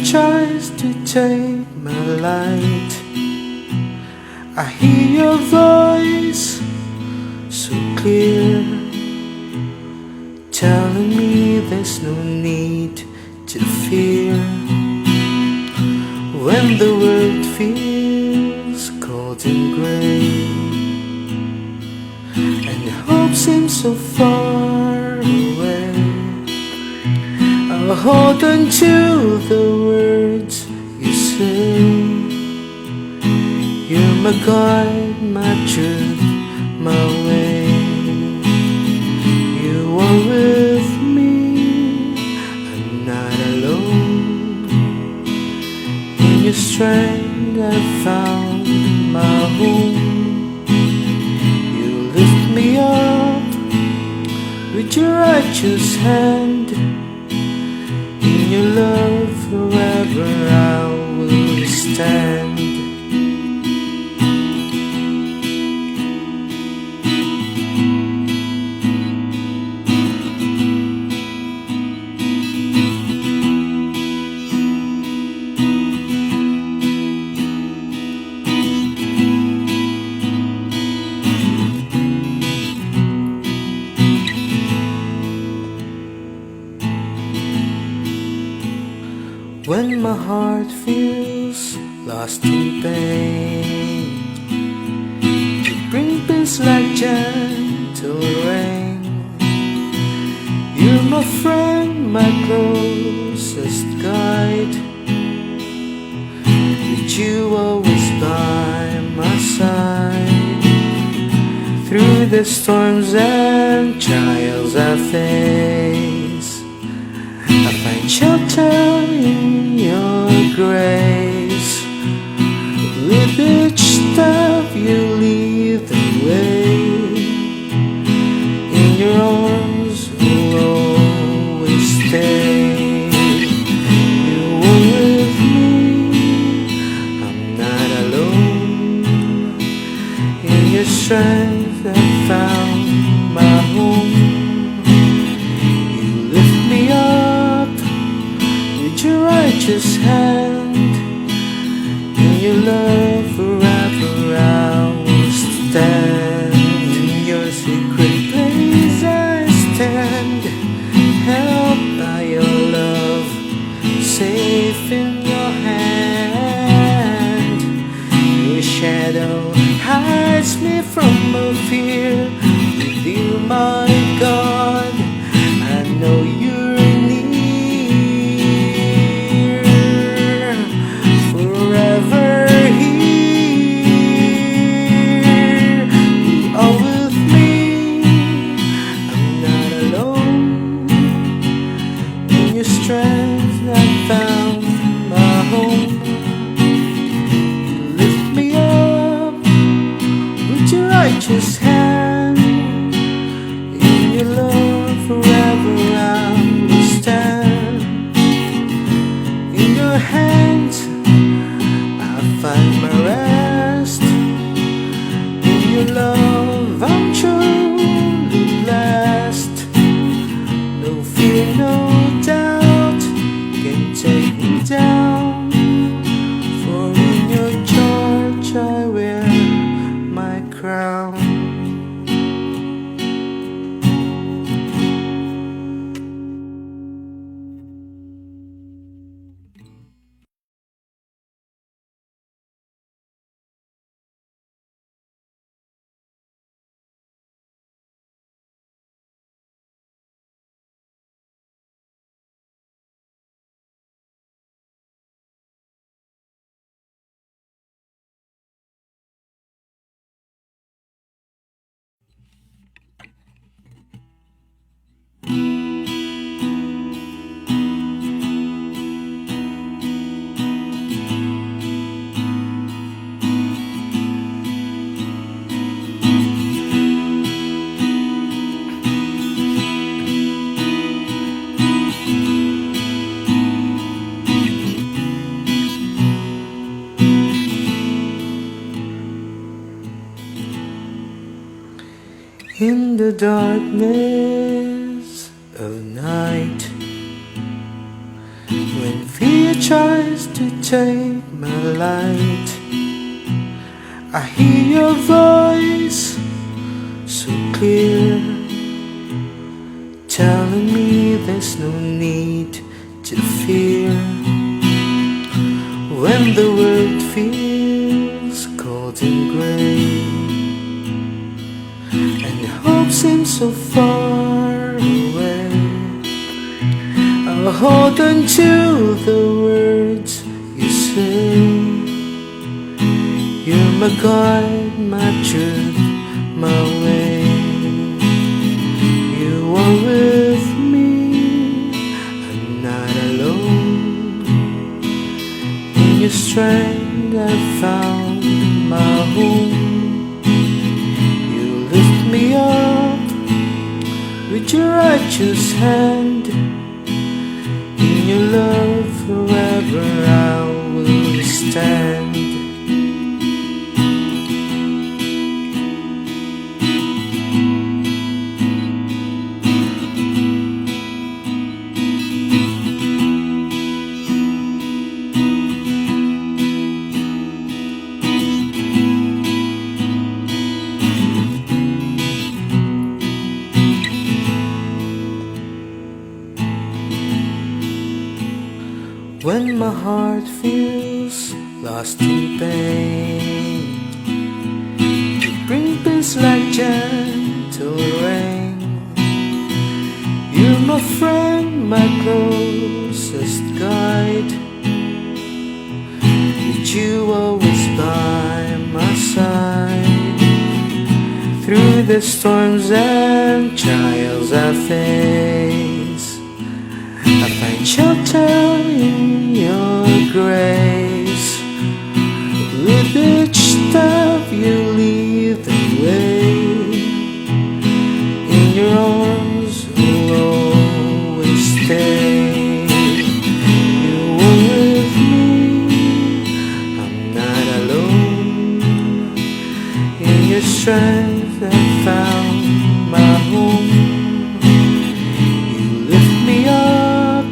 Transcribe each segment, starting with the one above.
tries to take my light. I hear your voice so clear, telling me there's no need to fear. When the world feels cold and gray, and hope seems so far away, I'll hold on to the words you say. You're my guide, my truth, my way. You are with me, I'm not alone. In your strength I found my home. You lift me up with your righteous hand. In your love forever I will stand. When my heart feels lost in pain, you bring peace like gentle rain. You're my friend, my closest guide. With you always by my side. Through the storms and trials I face, I find shelter in your grace. With each step you lead the way. In your arms will always stay. You are with me, I'm not alone. In your strength I found my home. Your righteous hand, in your love forever I will stand. In your secret place I stand, held by your love, safe in your hand. Your shadow hides me from all fear. With you, my God, I know you're strength I found my home. You lift me up with your righteous hand. In your love forever I will stand. In your hands I find my rest. In your love I'm truly blessed. No fear, no doubt take me down, for in your charge I wear my crown. In the darkness of night, when fear tries to take my light. I hear your voice so clear, telling me there's no need to fear. When the world feels cold and grey, and hope seems so far away, I'll hold on to the words you say. You're my guide, my truth, my way. You are with me, I'm not alone. In your strength I found my home. You lift me up with your righteous hand. In your love forever I will stand. When my heart feels lost in pain, you bring peace like gentle rain. You're my friend, my closest guide. With you always by my side. Through the storms and trials I face, I find shelter in your grace. With each step you lead the way. In your arms will always stay. You are with me, I'm not alone. In your strength I found my home. You lift me up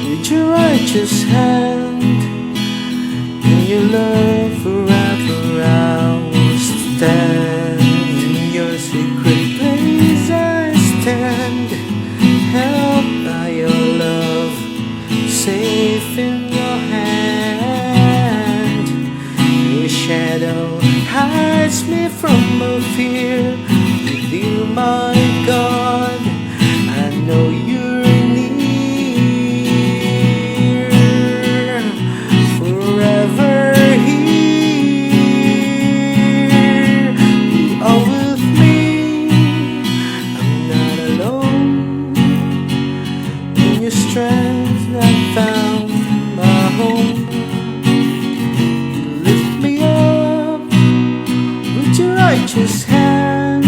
with your righteous hand. In your love forever I will stand. In your secret place I stand, held by your love, safe in your hand. Your shadow hides me from all fear. With you, my God, I know you're strength I found my home. You lift me up with your righteous hand.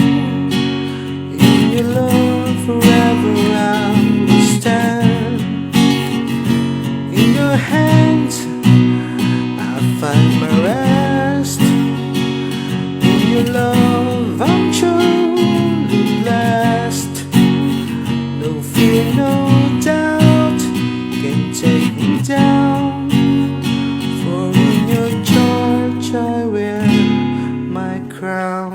In your love forever I will stand. In your hands I find my rest. In your love I'm truly blessed. No fear, no doubt can take me down, for in your charge I wear my crown.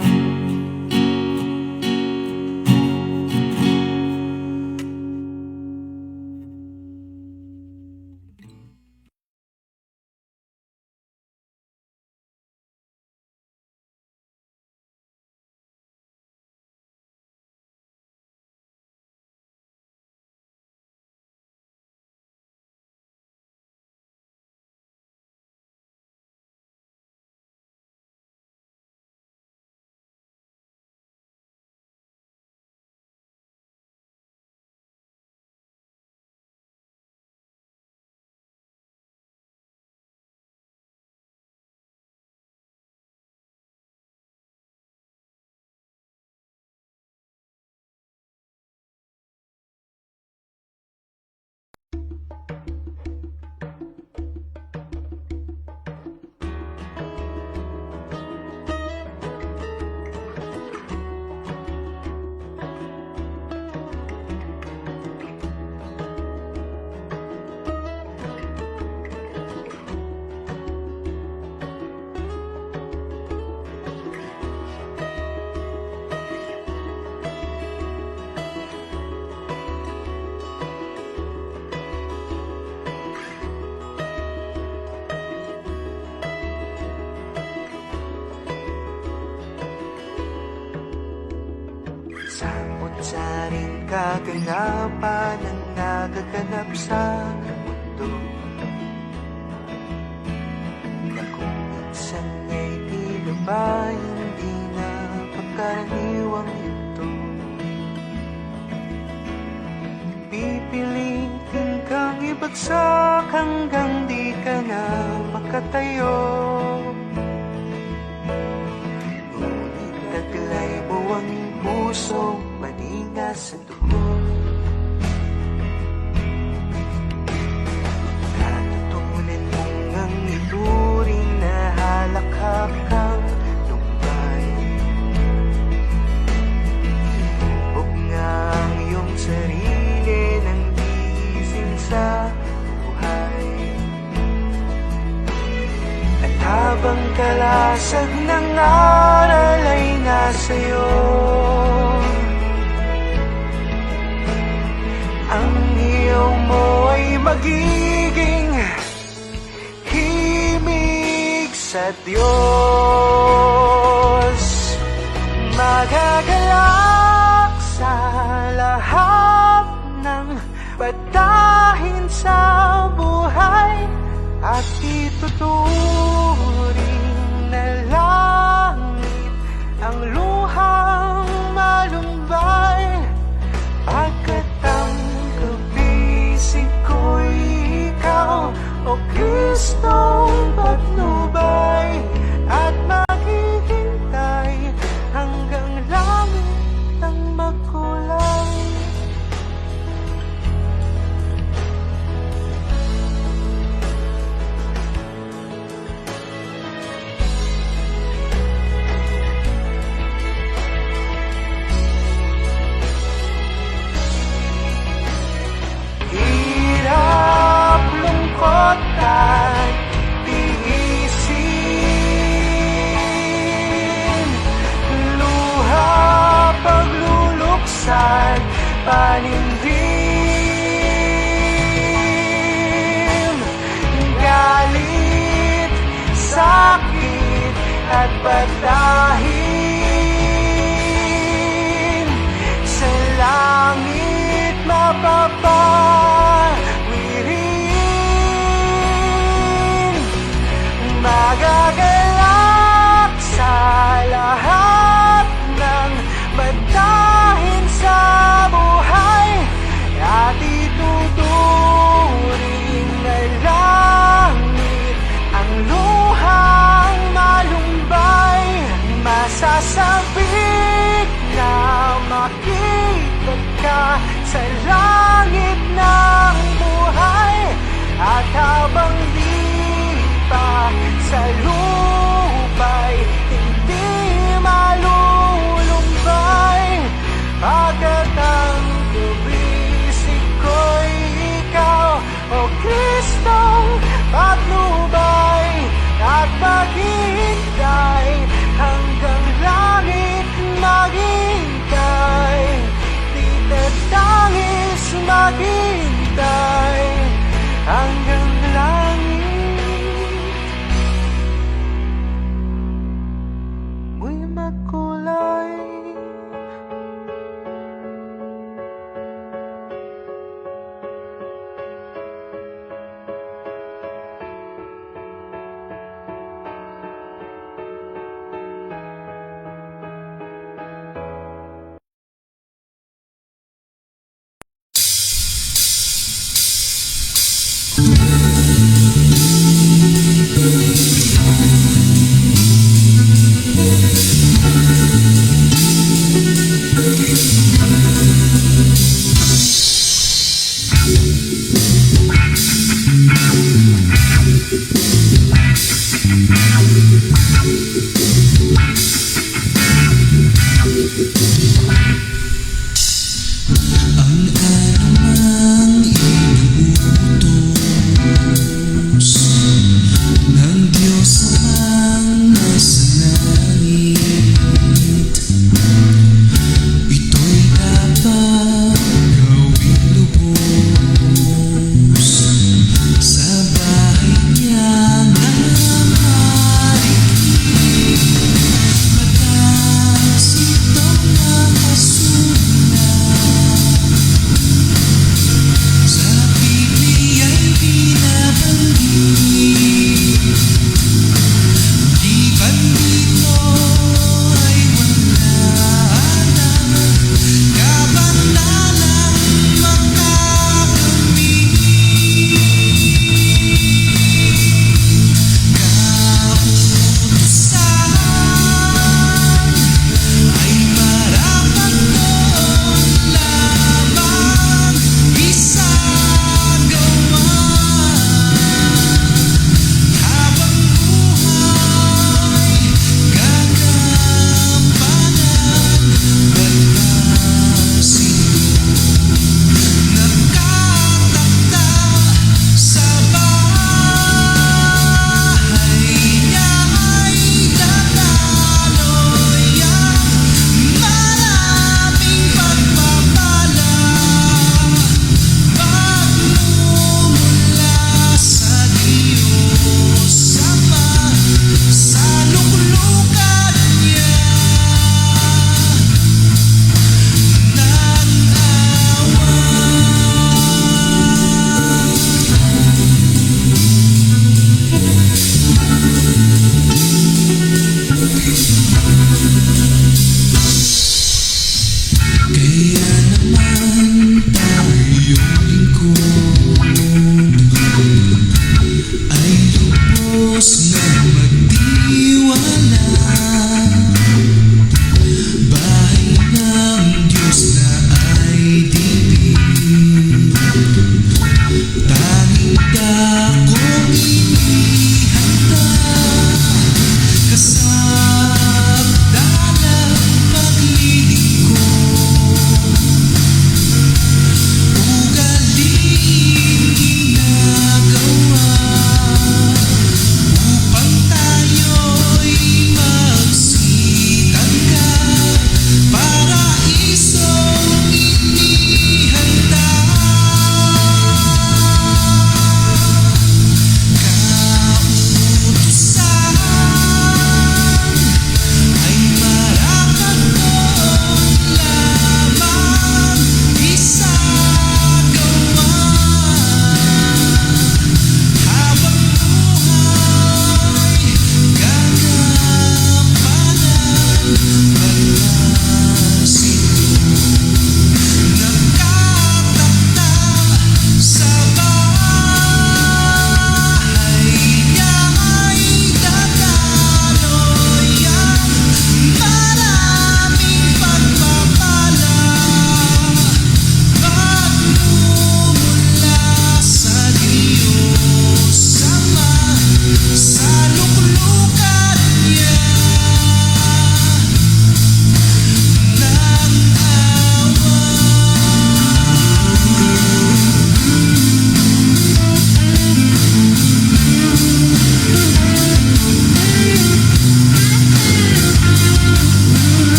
kaganapan ang nagaganap sa mundo, na kung minsan ay tila ba hindi na pagkaraniwang ito. Pipilitin kang ibagsak hanggang di ka na makatayo, ngunit taglay mo ang puso maninga sa dugo. Natutunan mong ang ituring na halakhak kang lumbay. Huwag nga ang iyong sarili ng gising sa buhay. At habang kalasag ng aral ay nasa'yo, ang iyong mo ay magiging himig sa Diyos. Magagalak sa lahat ng batahin sa buhay, at ituturing na langit ang luhang malumbay. Pagkat ang kabisiko'y ikaw, O Kristong patnubay, at maghihintay hanggang langit ang magkulay. Hirap, lungkot at tiisin, luha, pagluluksan, panindim, galit, sakit at batahin, sa langit mapapawirin. Magagalak sa lahat ng batahin sa buhay, at ituturing na langit ang luhang malumbay. Masasabik na makita ka sa langit ng buhay, at habang di pa sa lupa'y hindi malulumbay. Pagkat ang kabisiko'y ikaw, O Kristong patnubay, at maghihintay hanggang langit maghintay. Di tatangis maghintay hanggang langit mo'y magkulay.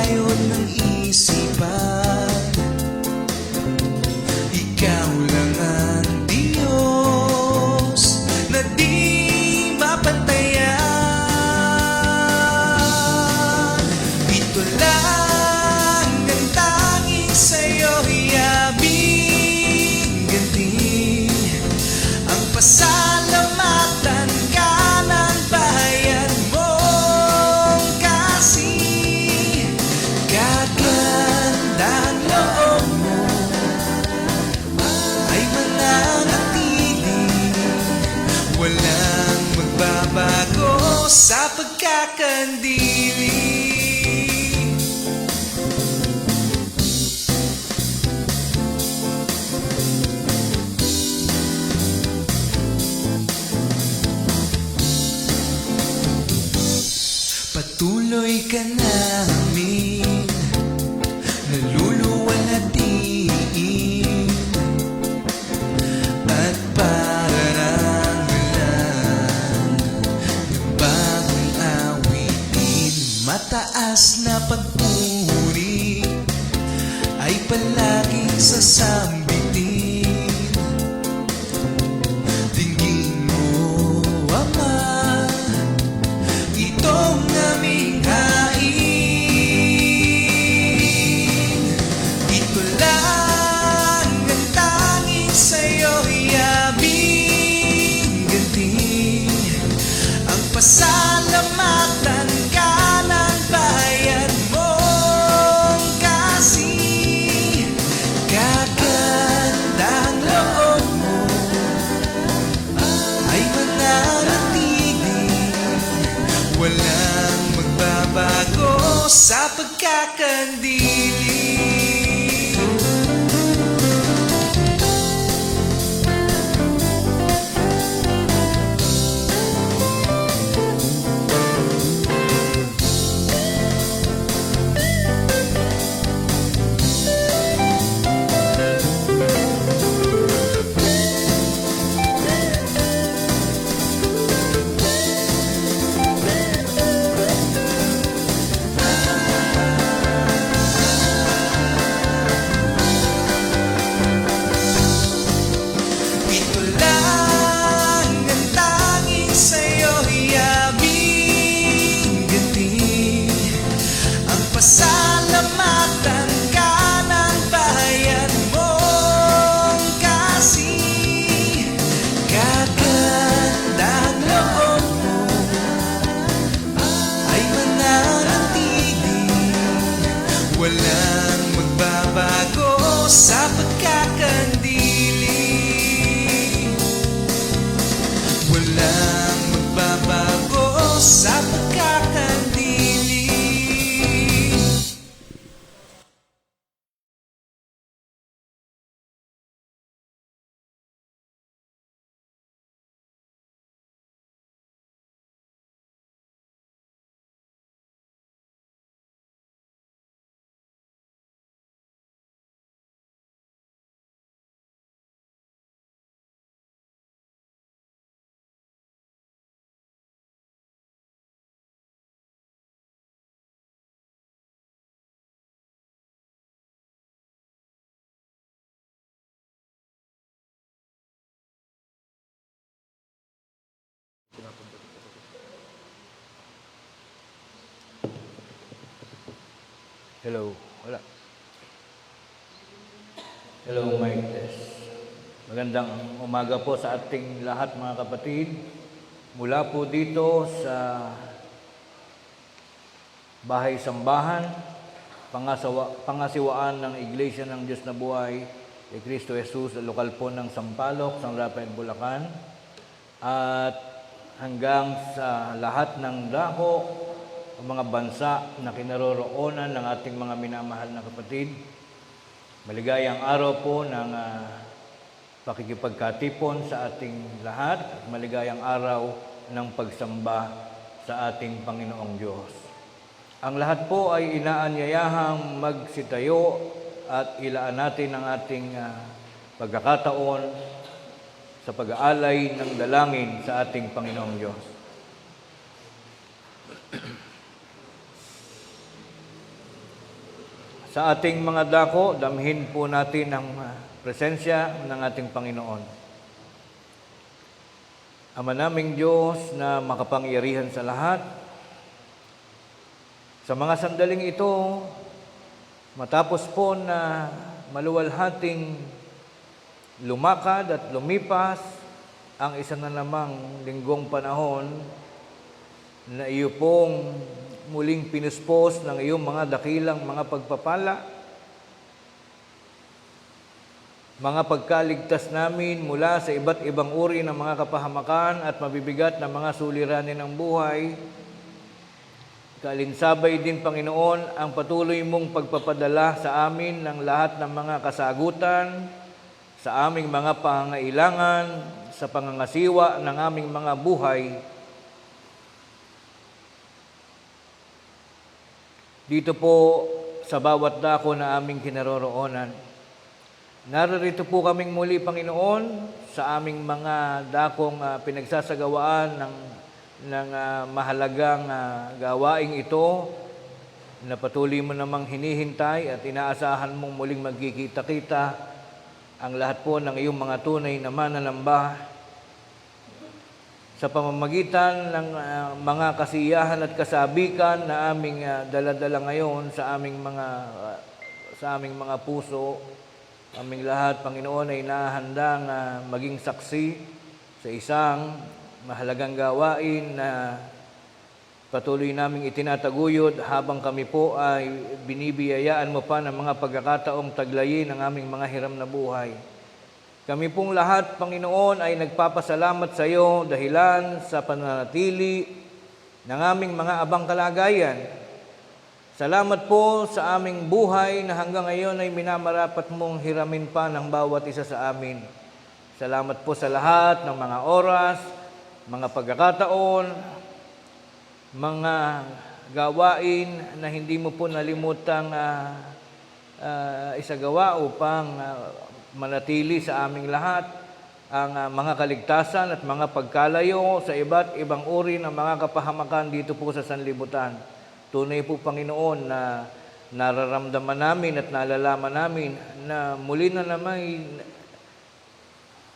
kayod ng isipan. Ikaw lang ang Diyos na di mapantayan. Ito lang ang tanging sa'yo'y aming ganti, ang pasalamatan ka ng bayan mong kasi. Kagandang loob mo ay mananatili, walang magbabago sa pagkakandili. Patuloy ka namin naluluwalhatiin at pararangalan ng bagong awitin. Mataas na pagpuri ay palaging sasambitin. Tingin mo, Ama, itong aming hain. Ito lang ang tanging sa'yo'y aming ganti, ang pasalamatan ka ng bayan mong kasi. Kagandang loob mo ay mananatili, walang magbabago sa pagkakandili. Ito lang ang tanging sa'yo'y aming ganti, ang pasalamatan ka ng bayan mong kasi. Kagandang loob mo ay mananatili, walang magbabago sa pagkakandili. Walang magbabago sa pagkakandili. Hello, wala. Hello, mic test. Magandang umaga po sa ating lahat mga kapatid. Mula po dito sa Bahay Sambahan, pangasiwaan ng Iglesia ng Diyos na Buhay ni Cristo Jesus, lokal po ng Sampaloc, San Rafael, Bulacan. At hanggang sa lahat ng dako o mga bansa na kinaroroonan ng ating mga minamahal na kapatid. Maligayang araw po ng pakikipagkatipon sa ating lahat at maligayang araw ng pagsamba sa ating Panginoong Diyos. Ang lahat po ay inaanyayahang magsitayo at ilaan natin ang ating pagkakataon sa pag-aalay ng dalangin sa ating Panginoong Diyos. Sa ating mga dako, damhin po natin ang presensya ng ating Panginoon. Ama naming Diyos na makapangyarihan sa lahat, sa mga sandaling ito, matapos po na maluwalhating lumakad at lumipas ang isa na namang linggong panahon na iyo pong muling pinuspos ng iyong mga dakilang mga pagpapala, mga pagkaligtas namin mula sa iba't ibang uri ng mga kapahamakan at mabibigat na mga suliranin ng buhay. Kaalinsabay din, Panginoon, ang patuloy mong pagpapadala sa amin ng lahat ng mga kasagutan, sa aming mga pangangailangan, sa pangangasiwa ng aming mga buhay. Dito po sa bawat dako na aming kinaroroonan. Narito po kaming muli, Panginoon, sa aming mga dakong pinagsasagawaan ng mahalagang gawaing ito na patuloy mo namang hinihintay at inaasahan mong muling magkikita-kita ang lahat po ng iyong mga tunay na mananamba sa pamamagitan ng mga kasiyahan at kasabikan na aming dala-dala ngayon sa aming mga puso. Aming lahat, Panginoon, ay nahandang maging saksi sa isang mahalagang gawain na patuloy naming itinataguyod habang kami po ay binibiyayaan mo pa ng mga pagkakataong taglayin ng aming mga hiram na buhay. Kami pong lahat, Panginoon, ay nagpapasalamat sa iyo dahilan sa pananatili ng aming mga abang kalagayan. Salamat po sa aming buhay na hanggang ngayon ay minamarapat mong hiramin pa ng bawat isa sa amin. Salamat po sa lahat ng mga oras, mga pagkakataon, mga gawain na hindi mo po nalimutang isagawa upang manatili sa aming lahat ang mga kaligtasan at mga pagkalayo sa iba't ibang uri ng mga kapahamakan dito po sa sanlibutan. Tunay po, Panginoon, na nararamdaman namin at nalalaman namin na muli na naman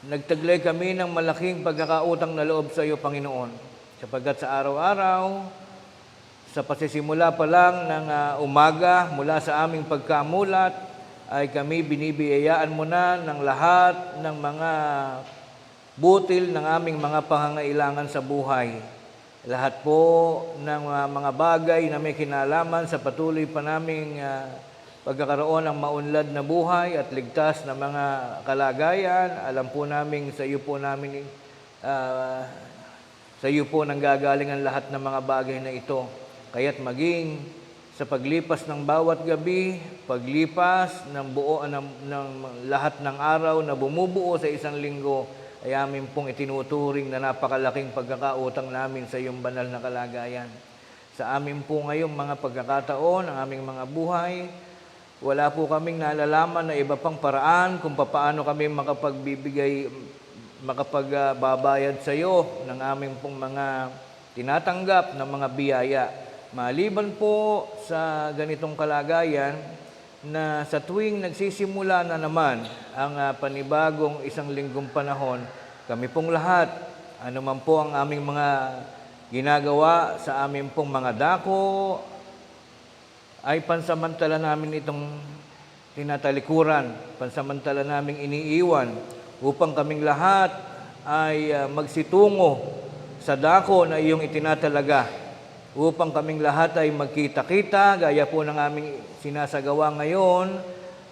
nagtaglay kami ng malaking pagkakautang na loob sa iyo, Panginoon. Sapagkat sa araw-araw, sa pasisimula pa lang ng umaga mula sa aming pagkamulat, ay kami binibiyayaan mo na ng lahat ng mga butil ng aming mga pangangailangan sa buhay. Lahat po ng mga bagay na may kinalaman sa patuloy pa naming pagkakaroon ng maunlad na buhay at ligtas na mga kalagayan. Alam po namin sa iyo po nanggagaling ang lahat ng mga bagay na ito. Kaya't maging sa paglipas ng bawat gabi, paglipas ng lahat ng araw na bumubuo sa isang linggo, ay amin pong itinuturing na napakalaking pagkakautang namin sa iyong banal na kalagayan. Sa amin po ngayong mga pagkakataon, ang aming mga buhay, wala po kaming nalalaman na iba pang paraan kung paano kami makapagbabayad sa iyo ng aming pong mga tinatanggap na mga biyaya. Maliban po sa ganitong kalagayan, na sa tuwing nagsisimula na naman ang panibagong isang linggong panahon, kami pong lahat, anuman po ang aming mga ginagawa sa aming pong mga dako, ay pansamantala namin itong tinatalikuran, pansamantala naming iniiwan, upang kaming lahat ay magsitungo sa dako na iyong itinatalaga, upang kaming lahat ay magkita-kita, gaya po ng aming sinasagawa ngayon,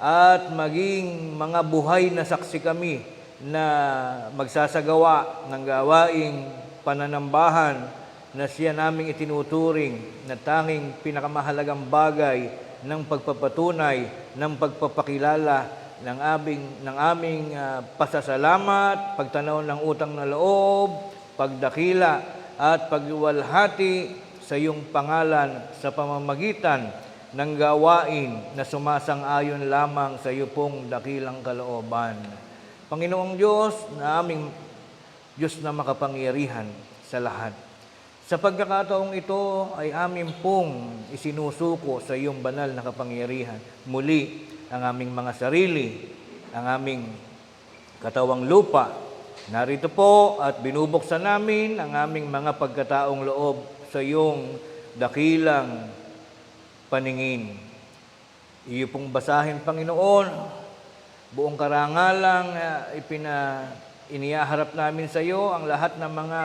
at maging mga buhay na saksi kami na magsasagawa ng gawaing pananambahan na siya naming itinuturing na tanging pinakamahalagang bagay ng pagpapatunay, ng pagpapakilala ng aming pasasalamat, pagtanaw ng utang na loob, pagdakila at pagluwalhati sa iyong pangalan sa pamamagitan ng gawain na sumasang-ayon lamang sa iyo pong dakilang kalooban. Panginoong Diyos na aming Diyos na makapangyarihan sa lahat. Sa pagkakataong ito ay amin pong isinusuko sa iyong banal na kapangyarihan. Muli, ang aming mga sarili, ang aming katawang lupa. Narito po at binubuksan namin ang aming mga pagkataong loob sa iyong dakilang paningin. Iyo pong basahin, Panginoon, buong karangalang inihaharap namin sa iyo ang lahat ng mga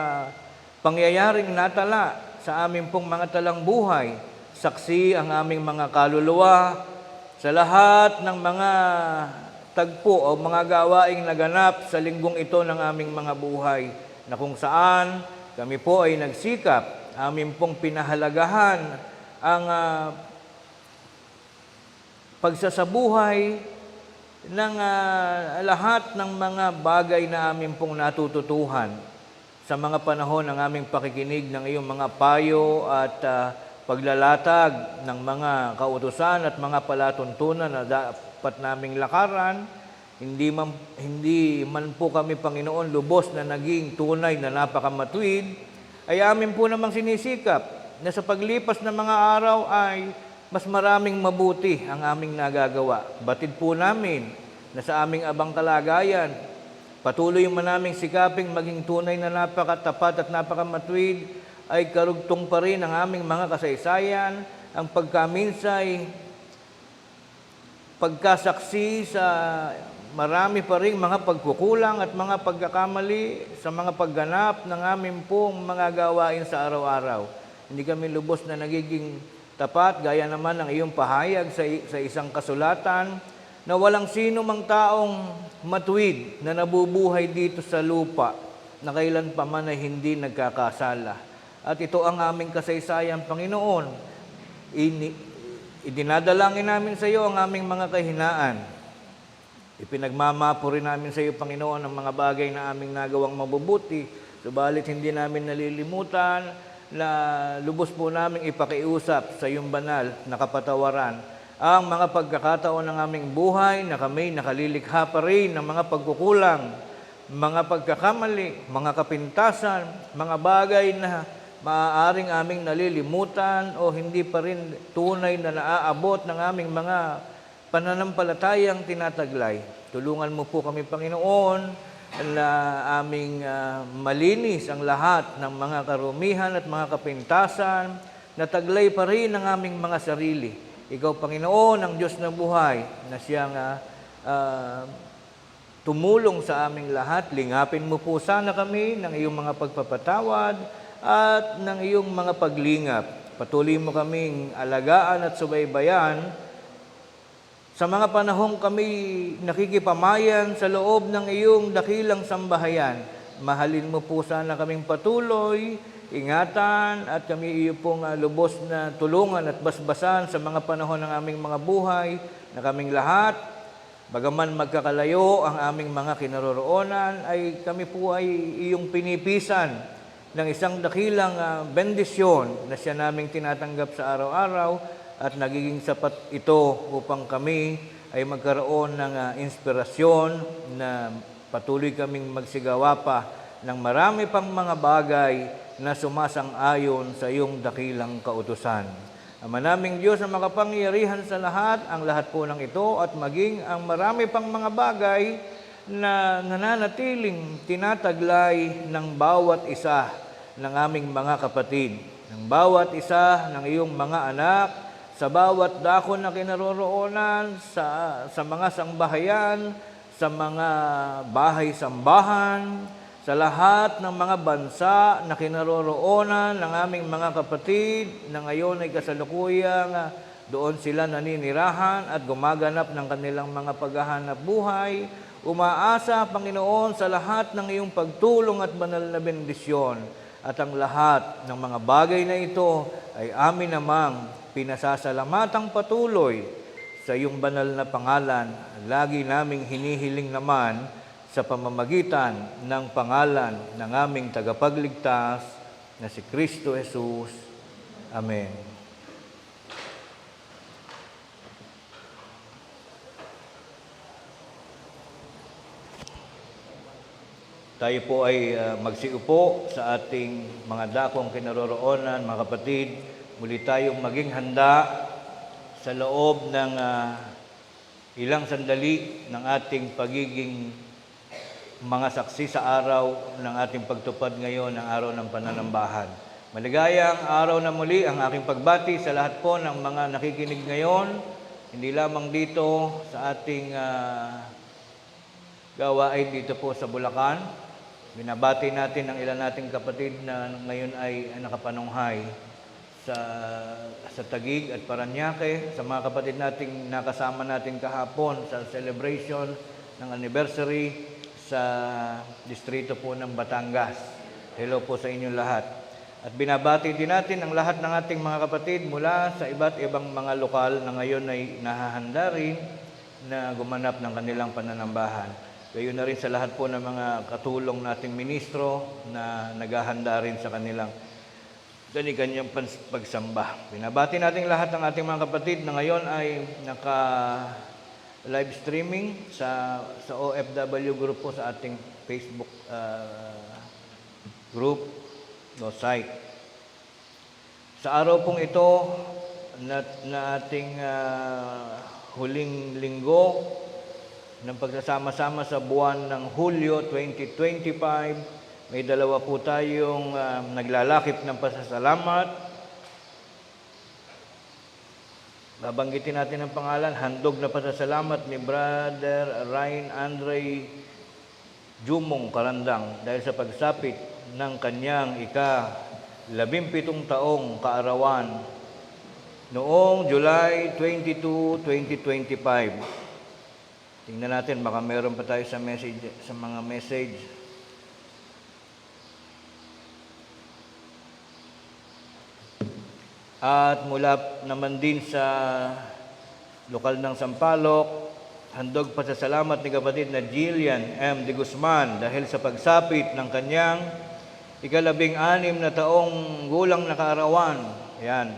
pangyayaring natala sa aming pong mga talang buhay. Saksi ang aming mga kaluluwa sa lahat ng mga tagpo o mga gawaing naganap sa linggong ito ng aming mga buhay, na kung saan kami po ay nagsikap, amin pong pinahalagahan ang pagsasabuhay ng lahat ng mga bagay na amin pong natututuhan sa mga panahon ng aming pakikinig ng iyong mga payo at paglalatag ng mga kautusan at mga palatuntunan na dapat naming lakaran. Hindi man po kami, Panginoon, lubos na naging tunay na napakamatuwid, ay amin po namang sinisikap na sa paglipas ng mga araw ay mas maraming mabuti ang aming nagagawa. Batid po namin na sa aming abang kalagayan, patuloy man naming sikaping maging tunay na napakatapat at napakamatuwid, ay karugtong pa rin ang aming mga kasaysayan, ang pagkaminsay, pagkasaksi sa marami pa rin mga pagkukulang at mga pagkakamali sa mga pagganap ng aming pong mga gawain sa araw-araw. Hindi kami lubos na nagiging tapat, gaya naman ng iyong pahayag sa isang kasulatan, na walang sino mang taong matuwid na nabubuhay dito sa lupa na kailan pa man ay hindi nagkakasala. At ito ang aming kasaysayan, Panginoon. Idinadalangin namin sa iyo ang aming mga kahinaan. Ipinagmamapo rin namin sa iyo, Panginoon, ang mga bagay na aming nagawang mabubuti, subalit hindi namin nalilimutan na lubos po namin ipakiusap sa iyong banal na kapatawaran ang mga pagkakataon ng aming buhay na kami nakalilikha pa rin ng mga pagkukulang, mga pagkakamali, mga kapintasan, mga bagay na maaaring aming nalilimutan o hindi pa rin tunay na naaabot ng aming mga pananampalatayang tinataglay. Tulungan mo po kami, Panginoon, na aming malinis ang lahat ng mga karumihan at mga kapintasan na taglay pa rin ang aming mga sarili. Ikaw, Panginoon, ang Diyos na buhay, na siyang tumulong sa aming lahat. Lingapin mo po sana kami ng iyong mga pagpapatawad at ng iyong mga paglingap. Patuloy mo kaming alagaan at subaybayan sa mga panahong kami nakikipamayan sa loob ng iyong dakilang sambahayan. Mahalin mo po sana kaming patuloy, ingatan, at kami iyo pong lubos na tulungan at basbasan sa mga panahon ng aming mga buhay, na kaming lahat, bagaman magkakalayo ang aming mga kinaroroonan, ay kami po ay iyong pinipisan ng isang dakilang bendisyon na siya naming tinatanggap sa araw-araw, at nagiging sapat ito upang kami ay magkaroon ng inspirasyon na patuloy kaming magsigawa pa ng marami pang mga bagay na sumasang-ayon sa iyong dakilang kautusan. Ama naming Diyos na makapangyarihan sa lahat, ang lahat po ng ito at maging ang marami pang mga bagay na nananatiling tinataglay ng bawat isa ng aming mga kapatid, ng bawat isa ng iyong mga anak, sa bawat dako na kinaroroonan, sa mga sangbahayan, sa mga bahay-sambahan, sa lahat ng mga bansa na kinaroroonan ng aming mga kapatid na ngayon ay kasalukuyang doon sila naninirahan at gumaganap ng kanilang mga paghahanap buhay. Umaasa, Panginoon, sa lahat ng iyong pagtulong at banal na bendisyon. At ang lahat ng mga bagay na ito ay amin namang pinasasalamatan patuloy sa iyong banal na pangalan. Lagi naming hinihiling naman sa pamamagitan ng pangalan ng aming tagapagligtas na si Kristo Jesus. Amen. tayo po ay magsiupo sa ating mga dakong kinaroroonan, mga kapatid. Muli tayong maging handa sa loob ng ilang sandali ng ating pagiging mga saksi sa araw ng ating pagtupad ngayon, ng araw ng pananambahan. Maligayang araw na muli ang aking pagbati sa lahat po ng mga nakikinig ngayon, hindi lamang dito sa ating gawain dito po sa Bulacan. Binabati natin ang ilan nating kapatid na ngayon ay nakapanunghay sa Taguig at Parañaque, sa mga kapatid nating nakasama natin kahapon sa celebration ng anniversary sa distrito po ng Batangas. Hello po sa inyong lahat. At binabati din natin ang lahat ng ating mga kapatid mula sa iba't ibang mga lokal na ngayon ay nahahanda rin na gumanap ng kanilang pananambahan. Gayon na rin sa lahat po ng mga katulong nating ministro na naghahanda rin sa kanilang kanyang pagsamba. Binabati natin lahat ng ating mga kapatid na ngayon ay live streaming sa OFW group po sa ating Facebook group no site. Sa araw pong ito na ating huling linggo ng pagsasama-sama sa buwan ng Hulyo 2025, may dalawa po tayong naglalakip ng pasasalamat. Babanggitin natin ang pangalan, handog na pasasalamat ni Brother Ryan Andre Jumong Karandang dahil sa pagsapit ng kanyang ika-17 taong kaarawan noong July 22, 2025. Tingnan natin, baka meron pa tayo sa mga message. At mula naman din sa lokal ng Sampaloc, handog pasasalamat ni kapatid na Jillian M. de Guzman dahil sa pagsapit ng kanyang ika-16 na taong gulang na kaarawan. Ayan.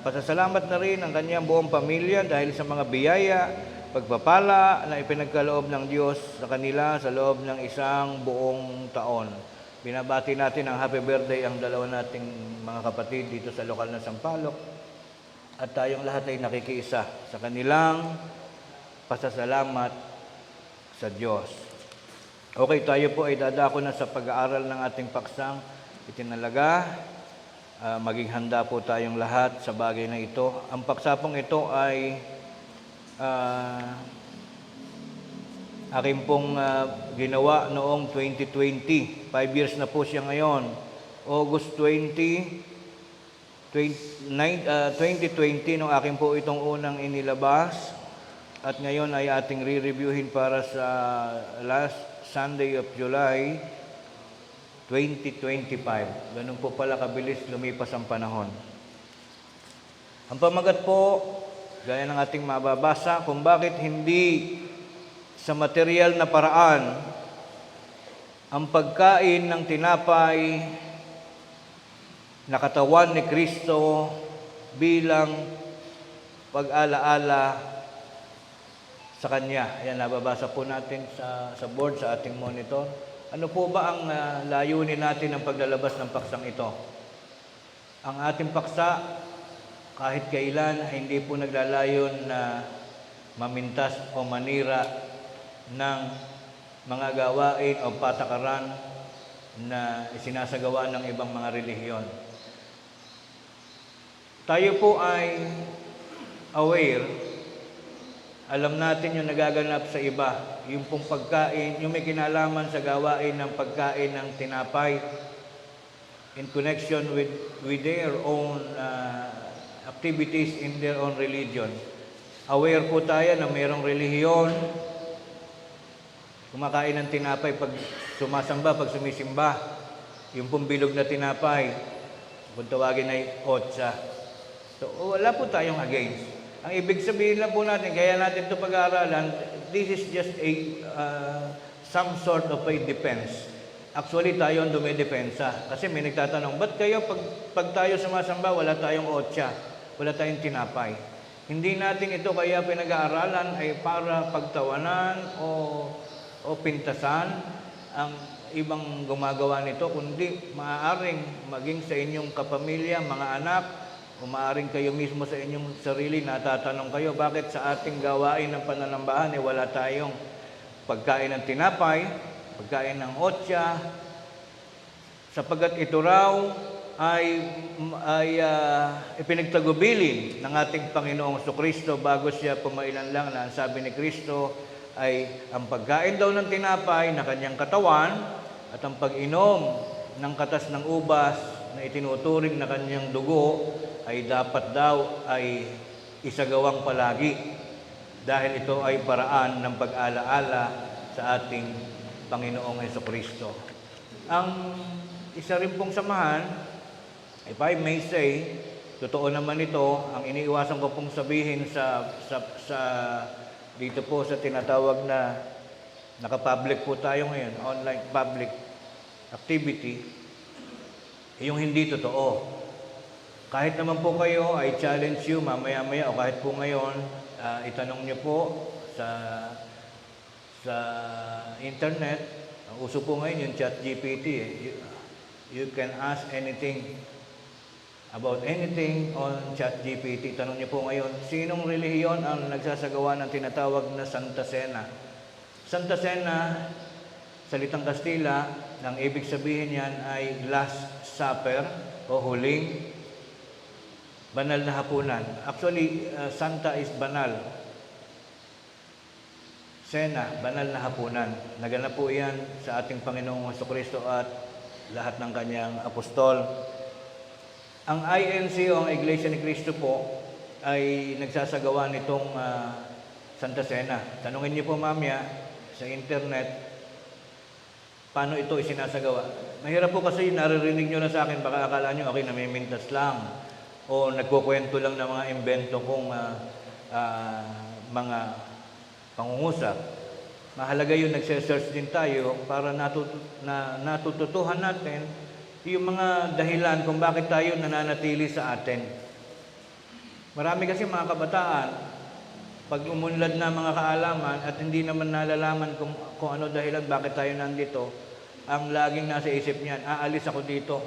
Pasasalamat na rin ang kanyang buong pamilya dahil sa mga biyaya, pagpapala na ipinagkaloob ng Diyos sa kanila sa loob ng isang buong taon. Binabati natin ang happy birthday ang dalawa nating mga kapatid dito sa lokal na Sampaloc. At tayong lahat ay nakikiisa sa kanilang pasasalamat sa Diyos. Okay, tayo po ay dadako na sa pag-aaral ng ating paksang itinalaga. Maging handa po tayong lahat sa bagay na ito. Ang paksa pong ito ay aking pong ginawa noong 2020. 5 years na po siya ngayon. August 2020 nung aking po itong unang inilabas. At ngayon ay ating re-reviewin para sa last Sunday of July 2025. Ganun po pala kabilis lumipas ang panahon. Ang pamagat po, gaya ng ating mababasa, kung bakit hindi sa material na paraan ang pagkain ng tinapay na katawan ni Kristo bilang pag-alaala sa Kanya. Ayan, nababasa po natin sa board, sa ating monitor. Ano po ba ang layunin natin ng paglalabas ng paksang ito? Ang ating paksa, kahit kailan, ay hindi po naglalayon na mamintas o manira ng mga gawain o patakaran na isinasagawa ng ibang mga relihiyon. Tayo po ay aware. Alam natin yung nagaganap sa iba, yung pong pagkain, yung may kinalaman sa gawain ng pagkain ng tinapay in connection with their own activities in their own religion. Aware po tayo na mayroong relihiyon, kumakain ng tinapay pag sumasamba, pag sumisimba, yung pong bilog na tinapay, kung tawagin ay otsa. So, wala po tayong against. Ang ibig sabihin lang po natin, kaya natin ito pag-aaralan, this is just some sort of a defense. Actually, tayo ang dumidepensa. Kasi may nagtatanong, ba't kayo pag tayo sumasamba, wala tayong otsa, wala tayong tinapay? Hindi natin ito kaya pinag-aaralan ay para pagtawanan o pintasan ang ibang gumagawa nito, kundi maaaring maging sa inyong kapamilya, mga anak, o maaaring kayo mismo sa inyong sarili, natatanong kayo, bakit sa ating gawain ng pananambahan wala tayong pagkain ng tinapay, pagkain ng otya, sapagkat ito raw ay ipinagtagubilin ng ating Panginoong Jesucristo bago siya pumailan lang na ang sabi ni Kristo ay ang pagkain daw ng tinapay na kanyang katawan at ang pag-inom ng katas ng ubas na itinuturing na kanyang dugo ay dapat daw ay isagawang palagi dahil ito ay paraan ng pag-alaala sa ating Panginoong Jesucristo. Ang isa rin pong samahan, if I may say, totoo naman ito, ang iniiwasan ko pong sabihin sa dito po sa tinatawag na naka-public po tayo ngayon, online public activity, yung hindi totoo. Kahit naman po kayo, I challenge you mamaya-maya o kahit po ngayon, itanong niyo po sa internet. Ang uso po ngayon yung ChatGPT. You can ask anything about anything on ChatGPT. Tanong niyo po ngayon, sinong relihiyon ang nagsasagawa ng tinatawag na Santa Cena? Santa Cena, salitang Kastila, ang ibig sabihin yan ay Last Supper o huling banal na hapunan. Actually, Santa is banal. Cena, banal na hapunan. Naganap po yan sa ating Panginoong Jesucristo at lahat ng kanyang apostol. Ang INC o ang Iglesia ni Cristo po ay nagsasagawa nitong Santa Cena. Tanungin niyo po mamaya sa internet paano ito isinasagawa. Mahirap po kasi naririnig niyo na sa akin, baka akala niyo ako'y namimintas lang o nagkukwento lang ng mga imbento kong mga pangungusap. Mahalaga yun, nagse-search din tayo para natututuhan natin yung mga dahilan kung bakit tayo nananatili sa atin. Marami kasi mga kabataan, pag umunlad na mga kaalaman at hindi naman nalalaman kung ano dahilan bakit tayo nandito, ang laging nasa isip niyan, aalis ako dito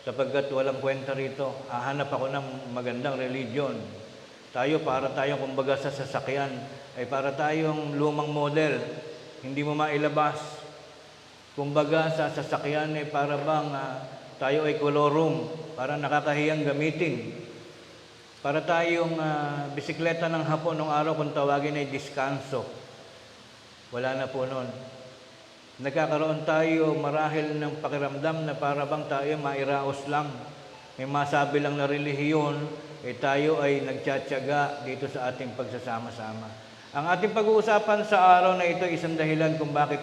sapagkat walang kwenta rito. Hahanap ako ng magandang religion. Tayo, para tayong kumbaga sa sasakyan, ay para tayong lumang model. Hindi mo mailabas. Kumbaga sa sasakyan ay para bang tayo ay kolorum, para nakakahiyang gamitin. Para tayong bisikleta ng hapon nung araw kung tawagin ay diskanso. Wala na po nun. Nagkakaroon tayo marahil ng pakiramdam na para bang tayo mairaos lang. May masabi lang na relihiyon, tayo ay nagtsatsaga dito sa ating pagsasama-sama. Ang ating pag-uusapan sa araw na ito, isang dahilan kung bakit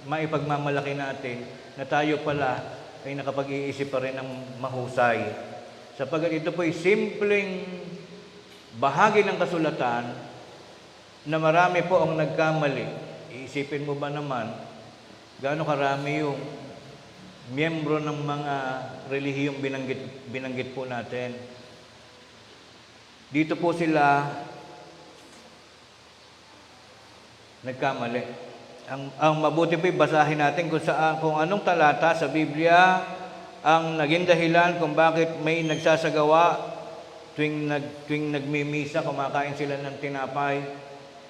maipagmamalaki natin na tayo pala ay nakapag-iisip pa rin ng mahusay. Sapagkat ito po ay simpleng bahagi ng kasulatan na marami po ang nagkamali. Iisipin mo ba naman, gaano karami yung miyembro ng mga relihiyong binanggit po natin. Dito po sila nagkamali. Ang mabuti po basahin natin kung anong talata sa Biblia ang naging dahilan kung bakit may nagsasagawa tuwing nagmimisa, kumakain sila ng tinapay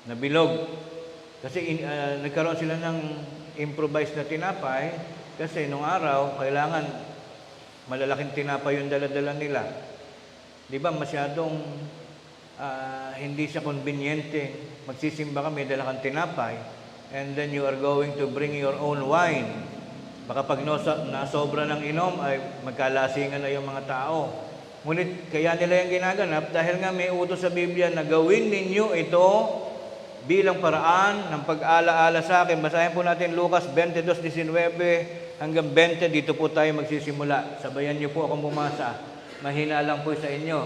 na bilog. Kasi nagkaroon sila ng improvised na tinapay kasi nung araw, kailangan malalaking tinapay yung dala-dala nila. Di ba masyadong hindi siya conveniente. Magsisimba ka, may dala kang tinapay, and then you are going to bring your own wine. Baka pag nasobra ng inom, ay magkalasingan na yung mga tao. Ngunit kaya nila yung ginaganap dahil nga may utos sa Biblia na gawin ninyo ito bilang paraan ng pag-alaala sa akin. Basahin po natin Lucas 22:19 hanggang 20. Dito po tayo magsisimula. Sabayan niyo po akong bumasa. Mahina lang po sa inyo.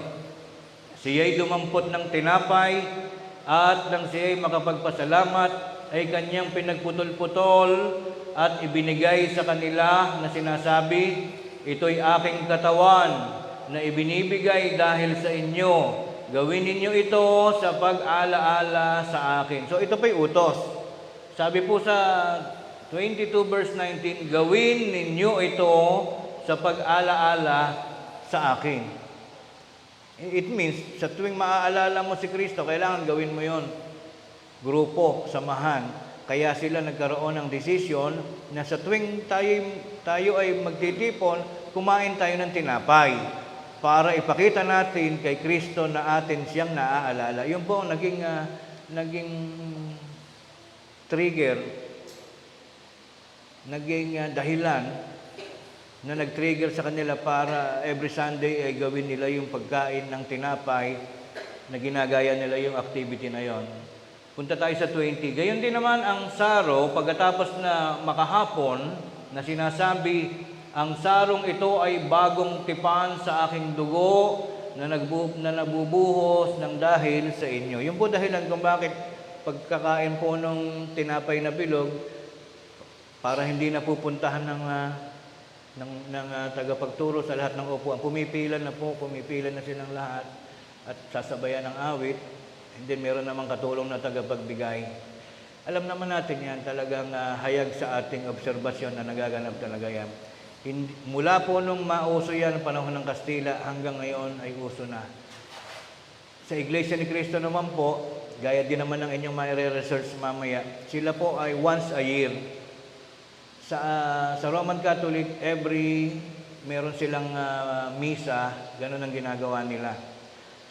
Siya'y dumampot ng tinapay at nang siya'y makapagpasalamat ay kanyang pinagputol-putol at ibinigay sa kanila na sinasabi, ito'y aking katawan na ibinibigay dahil sa inyo. Gawin ninyo ito sa pag-alaala sa akin. So ito po'y utos. Sabi po sa 22 verse 19, gawin ninyo ito sa pag-alaala sa akin. It means, sa tuwing maaalala mo si Kristo, kailangan gawin mo yon. Grupo, samahan. Kaya sila nagkaroon ng desisyon na sa tuwing tayo ay magtitipon, kumain tayo ng tinapay para ipakita natin kay Kristo na atin siyang naaalala. Yun po ang naging trigger, naging dahilan na nag-trigger sa kanila para every Sunday ay gawin nila yung pagkain ng tinapay na ginagaya nila yung activity na yon. Punta tayo sa 20. Gayon din naman ang saro, pagkatapos na makahapon, na sinasabi, ang sarong ito ay bagong tipan sa aking dugo na nabubuhos ng dahil sa inyo. Yung po dahilan kung bakit pagkakain po ng tinapay na bilog, para hindi na pupuntahan ng tagapagturo sa lahat ng upuan. Pumipila na silang lahat at sasabayan ng awit. And then meron namang katulong na tagapagbigay. Alam naman natin yan, talagang hayag sa ating obserbasyon na nagaganap talaga yan. Mula po nung mauso yan, panahon ng Kastila, hanggang ngayon ay uso na. Sa Iglesia ni Cristo naman po, gaya din naman ng inyong mai-research mamaya, sila po ay once a year. Sa Roman Catholic, meron silang misa, ganun ang ginagawa nila.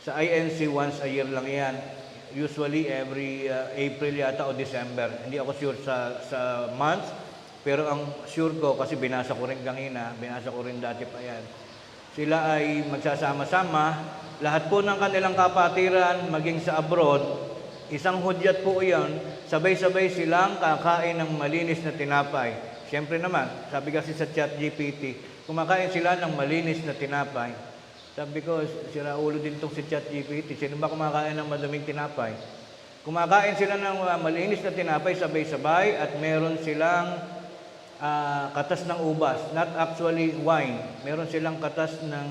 Sa INC, once a year lang yan. Usually, every April yata o December. Hindi ako sure sa month, pero ang sure ko, kasi binasa ko rin kanina, binasa ko rin dati pa yan. Sila ay magsasama-sama, lahat po ng kanilang kapatiran, maging sa abroad, isang hudyat po yan, sabay-sabay silang kakain ng malinis na tinapay. Siyempre naman, sabi kasi sa ChatGPT, kumakain sila ng malinis na tinapay. Sabi ko, sira ulo din itong si ChatGPT. Sino ba kumakain ng madaming tinapay? Kumakain sila ng malinis na tinapay, sabay-sabay, at meron silang katas ng ubas. Not actually wine. Meron silang katas ng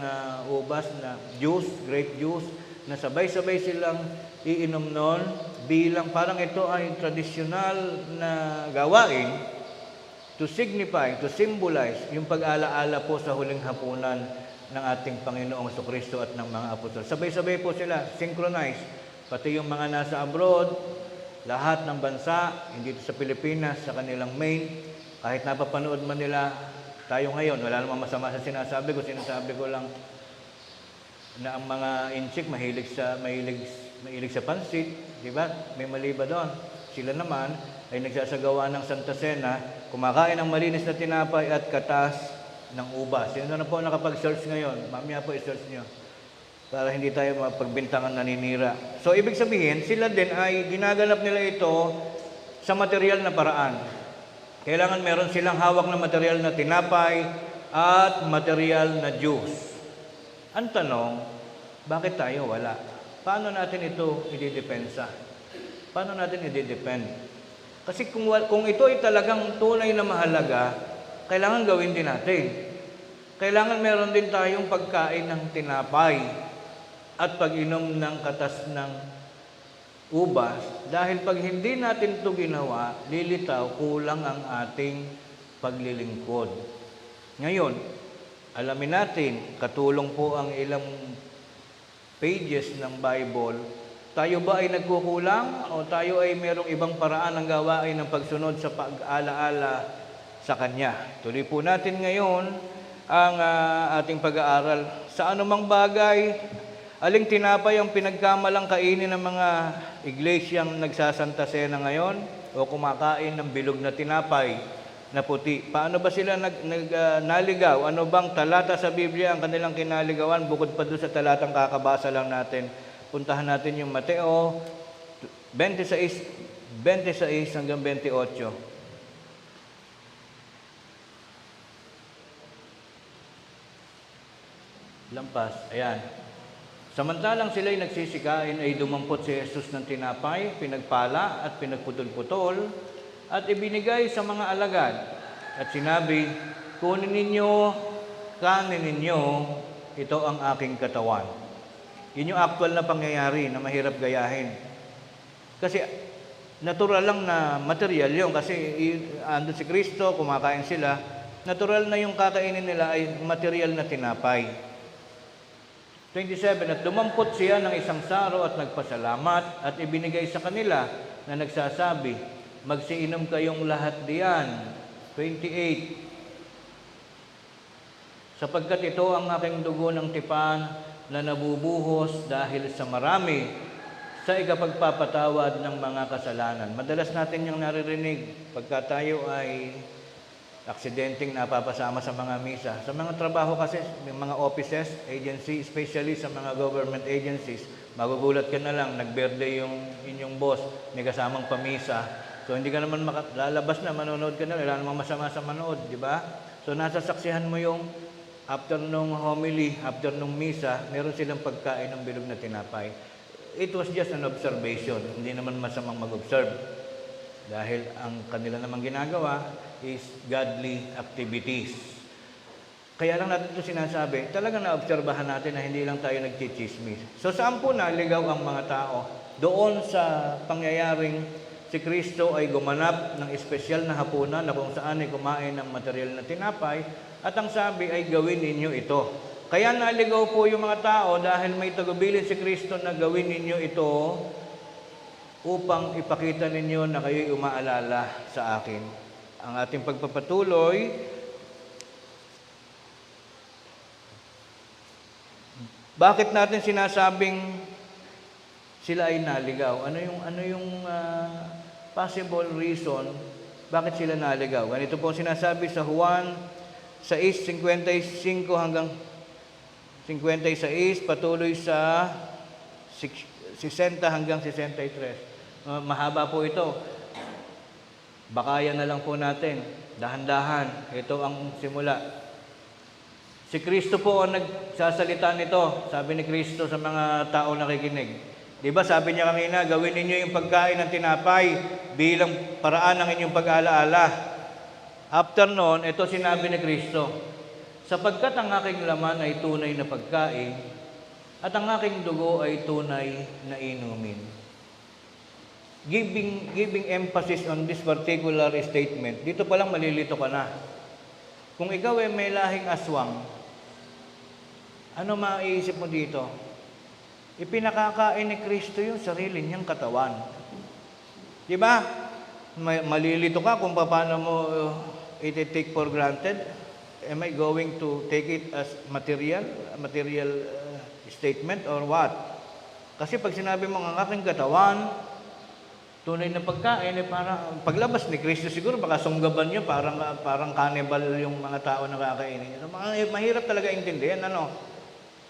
ubas na juice, grape juice, na sabay-sabay silang iinom nun bilang parang ito ay tradisyonal na gawain to signify, to symbolize yung pag-alaala po sa huling hapunan ng ating Panginoong Jesucristo at ng mga apostol. Sabay-sabay po sila, synchronized. Pati yung mga nasa abroad, lahat ng bansa, hindi sa Pilipinas, sa kanilang main, kahit napapanood man nila tayo ngayon, wala namang masama sa sinasabi ko lang na ang mga inchik mahilig sa pansit, di ba? May mali ba doon? Sila naman ay nagsasagawa ng Santa Cena, kumakain ng malinis na tinapay at katas ng ubas. Sino na po nakapag-search ngayon? Mamaya po i-search nyo para hindi tayo mapagbintangan naninira. So, ibig sabihin, sila din ay ginaganap nila ito sa material na paraan. Kailangan meron silang hawak na material na tinapay at material na juice. Ang tanong, bakit tayo wala? Paano natin ito ididepensa? Paano natin ididepend? Kasi kung ito ay talagang tunay na mahalaga, kailangan gawin din natin. Kailangan meron din tayong pagkain ng tinapay at pag-inom ng katas ng ubas. Dahil pag hindi natin ito ginawa, lilitaw, kulang ang ating paglilingkod. Ngayon, alamin natin, katulong po ang ilang pages ng Bible. Tayo ba ay nagkukulang o tayo ay merong ibang paraan ng gawain ng pagsunod sa pag-alaala sa Kanya? Tuloy po natin ngayon ang ating pag-aaral. Sa anumang bagay, aling tinapay ang pinagkamalang kainin ng mga iglesyang nagsasanta Cena ngayon o kumakain ng bilog na tinapay na puti? Paano ba sila naligaw? Ano bang talata sa Biblia ang kanilang kinaligawan bukod pa doon sa talatang kakabasa lang natin? Puntahan natin yung Mateo 26 hanggang 28. Lampas, ayan. Samantalang sila'y nagsisikain ay dumampot si Jesus ng tinapay, pinagpala at pinagputol-putol at ibinigay sa mga alagad. At sinabi, kunin ninyo, kanin ninyo, ito ang aking katawan. Yun yung actual na pangyayari na mahirap gayahin. Kasi natural lang na material yun kasi andun si Kristo, kumakain sila, natural na yung kakainin nila ay material na tinapay. 27, at dumampot siya ng isang saro at nagpasalamat at ibinigay sa kanila na nagsasabi, magsiinom kayong lahat diyan. 28, sapagkat ito ang aking dugo ng tipan na nabubuhos dahil sa marami sa ikapagpapatawad ng mga kasalanan. Madalas natin yung naririnig pagka tayo ay aksidenteng napapasama sa mga misa. Sa mga trabaho kasi, may mga offices, agency, especially sa mga government agencies, magugulat ka na lang, nag-birthday yung inyong boss, may kasamang pamisa. So hindi ka naman lalabas na, manonood ka na, wala namang masama sa manood, di ba? So nasasaksihan mo yung after nung homily, after nung misa, meron silang pagkain ng bilog na tinapay. It was just an observation, hindi naman masamang mag-observe. Dahil ang kanila namang ginagawa is godly activities. Kaya lang natin ito sinasabi, talagang naobserbahan natin na hindi lang tayo nagchichismis. So saan po naligaw ang mga tao? Doon sa pangyayaring si Kristo ay gumanap ng espesyal na hapunan na kung saan ay kumain ng material na tinapay at ang sabi ay gawin ninyo ito. Kaya naligaw po yung mga tao dahil may tagubilin si Kristo na gawin ninyo ito upang ipakita ninyo na kayo'y umaalala sa akin. Ang ating pagpapatuloy, bakit natin sinasabing sila ay naligaw? Ano yung possible reason bakit sila naligaw? Ganito po sinasabi sa Juan 6:55 hanggang 56, patuloy sa 60 hanggang 63. Mahaba po ito. Bakayan na lang po natin. Dahan-dahan. Ito ang simula. Si Kristo po ang nagsasalita nito. Sabi ni Kristo sa mga tao nakikinig. Di ba sabi niya kanina, gawin ninyo yung pagkain ng tinapay bilang paraan ng inyong pag-alaala. After noon, ito sinabi ni Kristo, sapagkat ang aking laman ay tunay na pagkain at ang aking dugo ay tunay na inumin. Giving emphasis on this particular statement, dito pa lang malilito ka na. Kung ikaw ay may lahing aswang, ano maiisip mo dito? Ipinakakain ni Kristo yung sarili niyang katawan. Di ba? Malilito ka kung paano mo i-take for granted. Am I going to take it as material statement or what? Kasi pag sinabi mo ang aking katawan, tunay na pagkain, parang paglabas ni Kristo siguro baka sunggaban niyo, parang cannibal yung mga tao na kakainin. Mahirap talaga intindihan,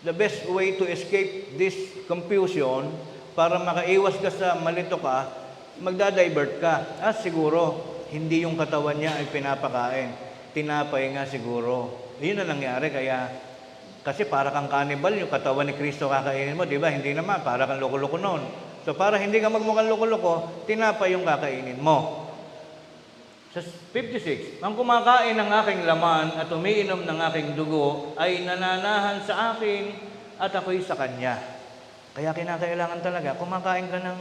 the best way to escape this confusion para makaiwas ka sa malito ka, magda-divert ka. Siguro hindi yung katawan niya ay pinapakain, tinapay nga siguro. Yun na nangyari, kasi para kang cannibal, yung katawan ni Kristo kakainin mo, di ba? Hindi naman, para kang loko-loko noon. So para hindi ka magmukhang loko-loko, tinapay yung kakainin mo. Sa 56, ang kumakain ng aking laman at umiinom ng aking dugo ay nananahan sa akin at ako'y sa kanya. Kaya kinakailangan talaga, kumakain ka ng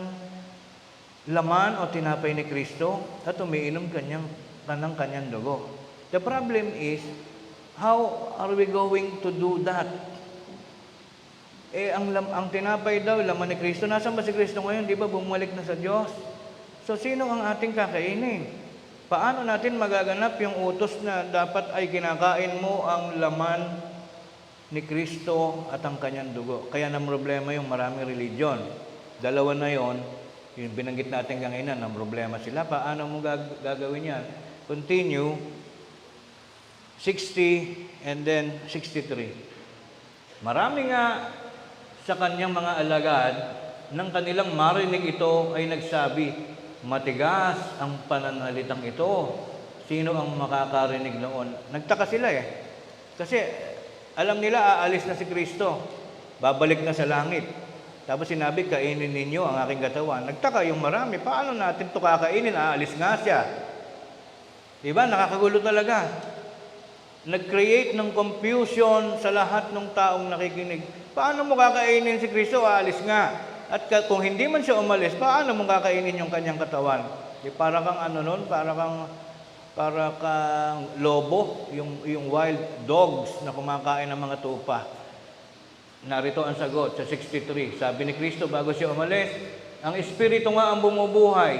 laman o tinapay ni Kristo at umiinom ka ng kanyang dugo. The problem is, how are we going to do that? Ang tinapay daw, laman ni Kristo. Nasaan ba si Kristo ngayon? Di ba bumalik na sa Diyos? So, sino ang ating kakainin? Paano natin magaganap yung utos na dapat ay kinakain mo ang laman ni Kristo at ang kanyang dugo? Kaya ng problema yung maraming religion. Dalawa na yon, yung binanggit natin kanina, ng problema sila. Paano mo gagawin yan? Continue. 60 and then 63. Marami nga sa kanyang mga alagad, nang kanilang marinig ito ay nagsabi, matigas ang pananalitang ito. Sino ang makakarinig noon? Nagtaka sila Kasi alam nila aalis na si Kristo. Babalik na sa langit. Tapos sinabi, kainin ninyo ang aking katawan. Nagtaka yung marami, paano natin ito kakainin? Aalis nga siya. Diba? Nakakagulo talaga. Nag-create ng confusion sa lahat ng taong nakikinig. Paano mo kakainin si Kristo? Aalis nga. At kung hindi man siya umalis, paano mong kakainin yung kanyang katawan? Di para kang ano nun, para kang lobo, yung wild dogs na kumakain ng mga tupa. Narito ang sagot sa 63. Sabi ni Kristo bago siya umalis, ang Espiritu nga ang bumubuhay.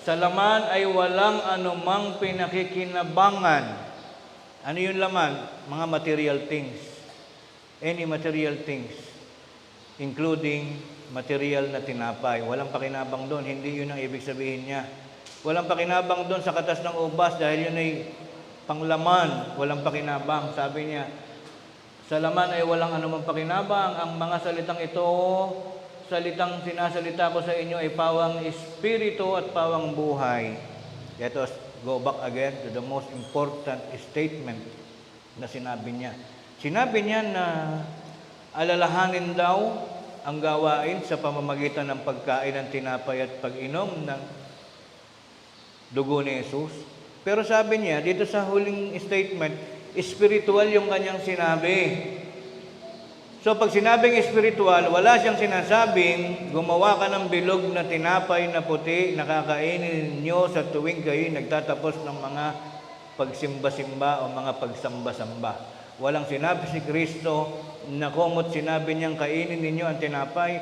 Sa laman ay walang anumang pinakikinabangan. Ano yung laman? Mga material things. Any material things. Including material na tinapay. Walang pakinabang doon. Hindi yun ang ibig sabihin niya. Walang pakinabang doon sa katas ng ubas dahil yun ay panglaman. Walang pakinabang. Sabi niya, sa laman ay walang anumang pakinabang. Ang mga salitang ito, salitang sinasalita ko sa inyo ay pawang espiritu at pawang buhay. Let us go back again to the most important statement na sinabi niya. Sinabi niya na alalahanin daw ang gawain sa pamamagitan ng pagkain ng tinapay at pag-inom ng dugo ni Jesus. Pero sabi niya, dito sa huling statement, spiritual yung kanyang sinabi. So pag sinabing spiritual, wala siyang sinasabing, gumawa ka ng bilog na tinapay na puti, nakakainin ninyo sa tuwing kayo nagtatapos ng mga pagsimba-simba o mga pagsamba-samba. Walang sinabi si Kristo na kumot sinabi niyang kainin ninyo ang tinapay,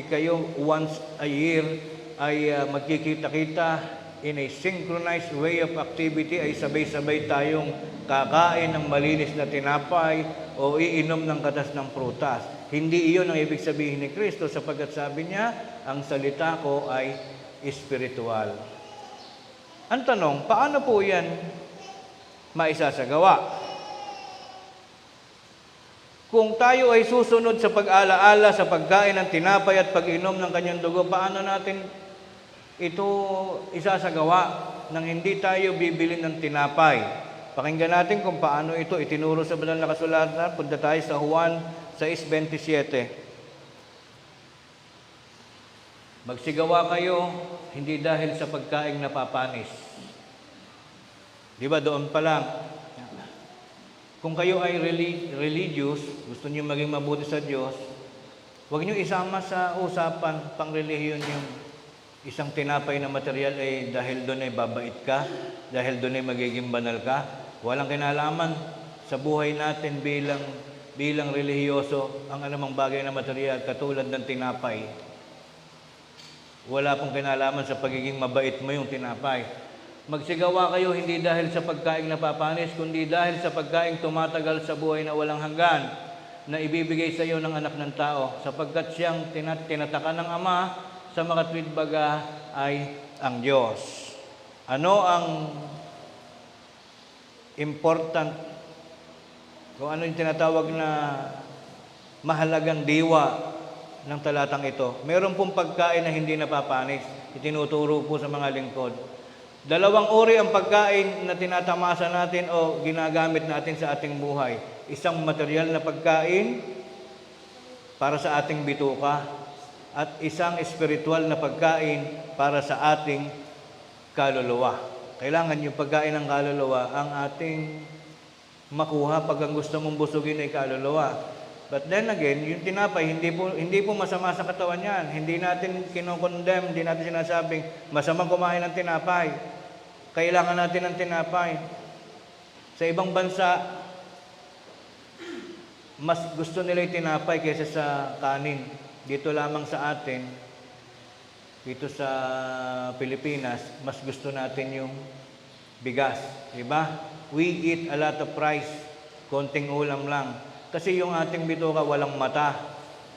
kayo once a year ay magkikita-kita in a synchronized way of activity, ay sabay-sabay tayong kakain ng malinis na tinapay o iinom ng katas ng prutas. Hindi iyon ang ibig sabihin ni Kristo sapagkat sabi niya, ang salita ko ay espiritual. Ang tanong, paano po yan maisasagawa? Kung tayo ay susunod sa pag-alaala sa pagkain ng tinapay at pag-inom ng kanyang dugo, paano natin ito isasagawa nang hindi tayo bibili ng tinapay? Pakinggan natin kung paano ito itinuro sa banal na kasulatan. Punta tayo sa Juan 6:27. Magsigawa kayo, hindi dahil sa pagkaing napapanis. Di ba doon pa lang? Kung kayo ay religious, gusto niyo maging mabuti sa Diyos, huwag niyo isama sa usapan pangrelihiyon yung isang tinapay na material ay dahil doon ay babait ka, dahil doon ay magiging banal ka. Walang kinalaman sa buhay natin bilang relihiyoso ang anumang bagay na material katulad ng tinapay. Wala pong kinalaman sa pagiging mabait mo yung tinapay. Magsigawa kayo hindi dahil sa pagkaing napapanis, kundi dahil sa pagkaing tumatagal sa buhay na walang hanggan na ibibigay sa iyo ng anak ng tao, sapagkat siyang tinataka ng Ama sa makatwid baga ay ang Diyos. Ano ang important, kung ano yung tinatawag na mahalagang diwa ng talatang ito? Meron pong pagkain na hindi napapanis. Itinuturo po sa mga lingkod. Dalawang uri ang pagkain na tinatamasa natin o ginagamit natin sa ating buhay. Isang material na pagkain para sa ating bituka, at isang espiritual na pagkain para sa ating kaluluwa. Kailangan yung pagkain ng kaluluwa ang ating makuha pag ang gusto mong busugin ay kaluluwa. But then again, yung tinapay, hindi po masama sa katawan yan. Hindi natin kinokondem, hindi natin sinasabing masamang kumain ng tinapay. Kailangan natin ng tinapay. Sa ibang bansa, mas gusto nila yung tinapay kaysa sa kanin. Dito lamang sa atin, dito sa Pilipinas, mas gusto natin yung bigas. Diba? We eat a lot of rice, konting ulam lang. Kasi yung ating bituka walang mata.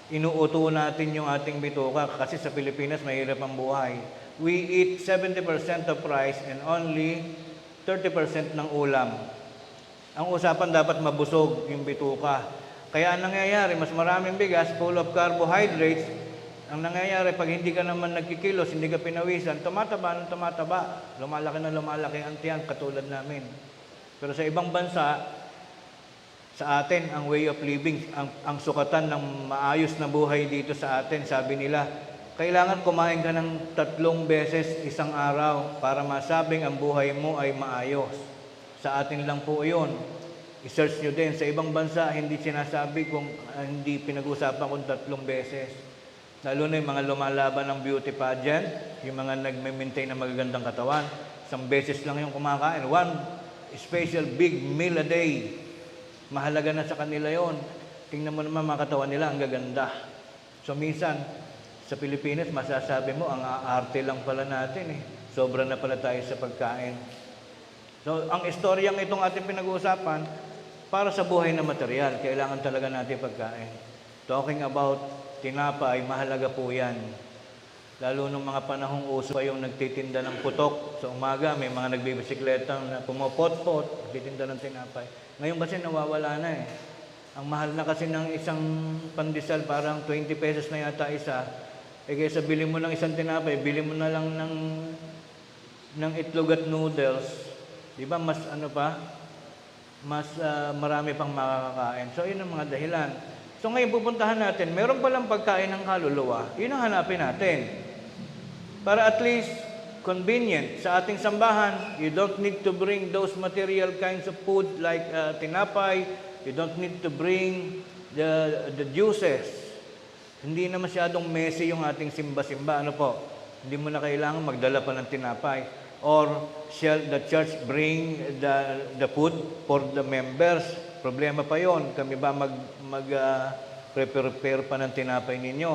Inuuto natin yung ating bituka kasi sa Pilipinas mahirap ang buhay. We eat 70% of rice and only 30% ng ulam. Ang usapan dapat mabusog yung bituka. Kaya ang nangyayari, mas maraming bigas, full of carbohydrates. Ang nangyayari, pag hindi ka naman nagkikilos, hindi ka pinawisan, tumataba ng tumataba. Lumalaki na lumalaki ang tiyan, katulad namin. Pero sa ibang bansa, sa atin, ang way of living, ang sukatan ng maayos na buhay dito sa atin, sabi nila, kailangan kumain ka ng 3 beses isang araw para masabing ang buhay mo ay maayos. Sa atin lang po yun. I-search nyo din. Sa ibang bansa, hindi sinasabi kung hindi pinag-usapan kung 3 beses. Lalo na yung mga lumalaban ng beauty pageant, yung mga nagme-maintain ng magagandang katawan. Isang beses lang yung kumakain. One special big meal a day. Mahalaga na sa kanila yon. Tingnan mo naman mga katawan nila, ang gaganda. So minsan, sa Pilipinas, masasabi mo, ang aarte lang pala natin eh. Sobra na pala tayo sa pagkain. So, ang istoryang itong ating pinag-uusapan, para sa buhay na material, kailangan talaga natin pagkain. Talking about tinapay, mahalaga po yan. Lalo nung mga panahong uso pa yung nagtitinda ng putok sa umaga, may mga nagbibisikleta na pumopot-pot, nagtitinda ng tinapay. Ngayon kasi nawawala na eh. Ang mahal na kasi ng isang pandesal, parang 20 pesos na yata isa. Eh kaysa bili mo ng isang tinapay, bili mo na lang ng itlog at noodles. Di ba mas marami pang makakakain. So yun ang mga dahilan. So ngayon pupuntahan natin, meron palang pagkain ng kaluluwa, yun ang hanapin natin. Para at least convenient sa ating sambahan, you don't need to bring those material kinds of food like tinapay, you don't need to bring the juices. Hindi na masyadong messy yung ating simba-simba. Ano po? Hindi mo na kailangan magdala pa ng tinapay. Or shall the church bring the food for the members? Problema pa yon. Kami ba prepare pa ng tinapay ninyo?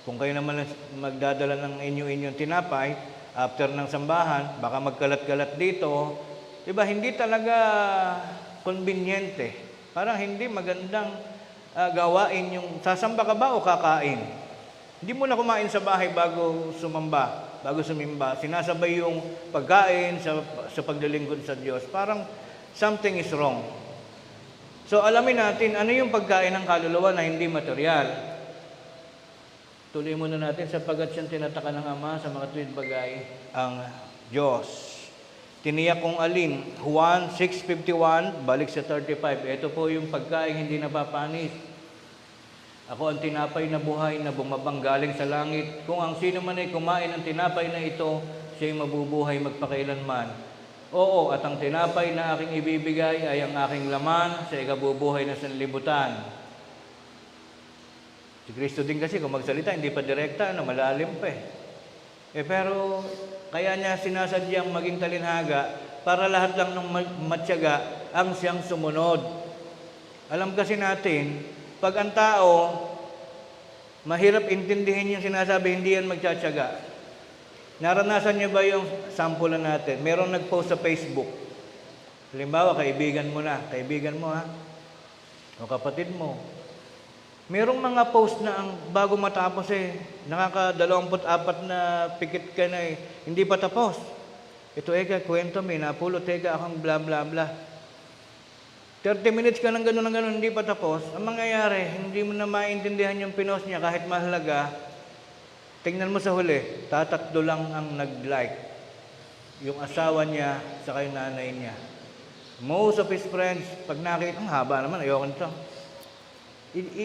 Kung kayo naman magdadala ng inyong tinapay, after ng sambahan, baka magkalat-kalat dito. Diba? Hindi talaga conveniente. Parang hindi magandang gawain yung sasamba ka ba o kakain. Hindi mo na kumain sa bahay bago sumimba. Sinasabay yung pagkain sa paglilingkod sa Diyos. Parang something is wrong. So alamin natin ano yung pagkain ng kaluluwa na hindi material. Tuloy muna natin sapagkat siyang tinataka ng Ama sa mga tuwid bagay ang Diyos. Tiniyak kong alin, Juan 6:51, balik sa 35. Ito po yung pagkain hindi napapanis. Ako ang tinapay na buhay na bumabang galing sa langit. Kung ang sino man ay kumain ng tinapay na ito, siya'y mabubuhay magpakailanman. Oo, at ang tinapay na aking ibibigay ay ang aking laman sa ikabubuhay na sanlibutan. Si Kristo din kasi kung magsalita, hindi pa direkta, malalim pa eh. Pero kaya niya sinasadyang maging talinhaga para lahat lang ng matyaga ang siyang sumunod. Alam kasi natin, pag ang tao, mahirap intindihin yung sinasabi, hindi yan magtsatsaga. Naranasan niyo ba yung sample natin? Merong nag-post sa Facebook. Halimbawa, kaibigan mo o kapatid mo. Merong mga post na ang bago matapos nakaka-24 na pikit ka na hindi pa tapos. Ito kwento may napulot akong bla bla bla. 30 minutes ka ng gano'n, hindi pa tapos. Ang mangyayari, hindi mo na maintindihan yung pinost niya kahit mahalaga. Tingnan mo sa huli, 3 lang ang nag-like. Yung asawa niya, saka yung nanay niya. Most of his friends, pag nakita, ang haba naman, ayoko nito.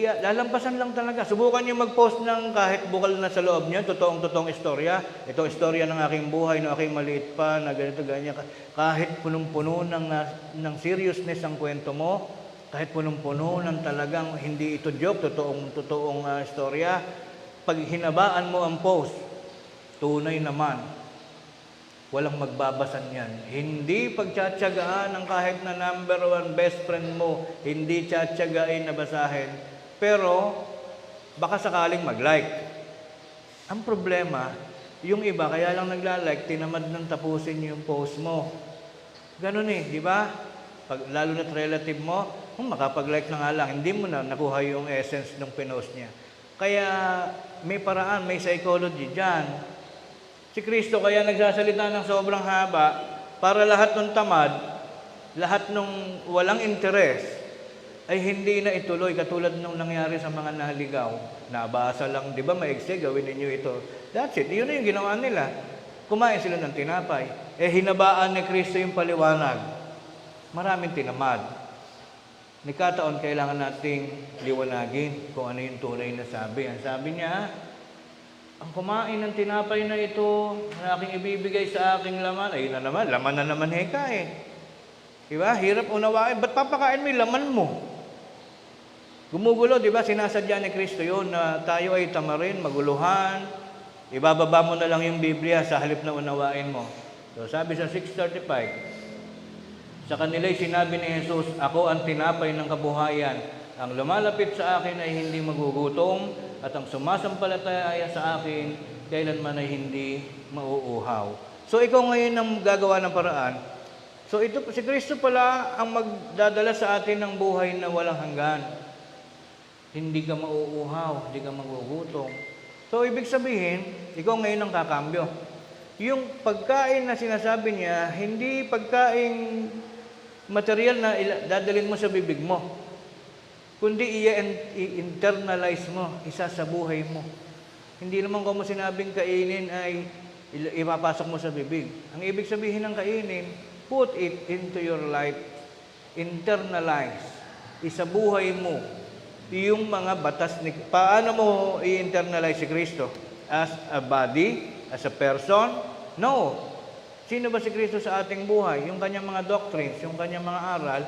Lalampasan lang talaga. Subukan niyo mag-post ng kahit bukal na sa loob niya, totoong istorya. Ito istorya ng aking buhay, ng aking maliit pa, na ganito, ganyan. Kahit punong-puno ng seriousness ang kwento mo, kahit punong-puno ng talagang hindi ito joke, totoong istorya. Pag hinabaan mo ang post, tunay naman, walang magbabasan yan. Hindi pagtsatsagaan ng kahit na number 1 best friend mo, hindi tsatsagain na basahin, pero baka sakaling mag-like. Ang problema, yung iba kaya lang nagla-like, tinamad nang tapusin yung post mo. Ganun di ba? Lalo na't relative mo, makapag-like na nga lang, hindi mo na nakuha yung essence ng pinost niya. Kaya may paraan, may psychology dyan. Si Kristo kaya nagsasalita ng sobrang haba para lahat ng tamad, lahat ng walang interes, ay hindi na ituloy katulad nung nangyari sa mga nahaligaw. Nabasa lang, di ba maigsi, gawin ninyo ito. That's it. Yun na yung ginawa nila. Kumain sila ng tinapay. Hinabaan ni Kristo yung paliwanag. Maraming tinamad. Nagkataon, kailangan nating liwanagin kung ano yung tunay na sabi. Ang sabi niya, ang kumain ng tinapay na ito na aking ibibigay sa aking laman, ayun na naman, laman na naman Diba? Hirap unawain. Ba't papakain mo yung laman mo? Gumugulo, di ba? Sinasadya ni Kristo yun na tayo ay tamarin, maguluhan. Ibababa mo na lang yung Biblia sa halip na unawain mo. So sabi sa 6:35, sa kanila'y sinabi ni Jesus, "Ako ang tinapay ng kabuhayan. Ang lumalapit sa akin ay hindi magugutom, at ang sumasampalataya sa akin, kailanman ay hindi mauuhaw." So ikaw ngayon ang gagawa ng paraan. So ito, si Kristo pala ang magdadala sa atin ng buhay na walang hanggan. Hindi ka mauuhaw, hindi ka magugutom. So, ibig sabihin, ikaw ngayon ang kakambyo. Yung pagkain na sinasabi niya, hindi pagkain material na dadalhin mo sa bibig mo, kundi i-internalize mo, isa sa buhay mo. Hindi naman kung mo sinabing kainin ay ipapasok mo sa bibig. Ang ibig sabihin ng kainin, put it into your life, internalize, isa buhay mo. Yung mga batas ni... Paano mo i-internalize si Kristo? As a body? As a person? No. Sino ba si Kristo sa ating buhay? Yung kanyang mga doctrines, yung kanyang mga aral,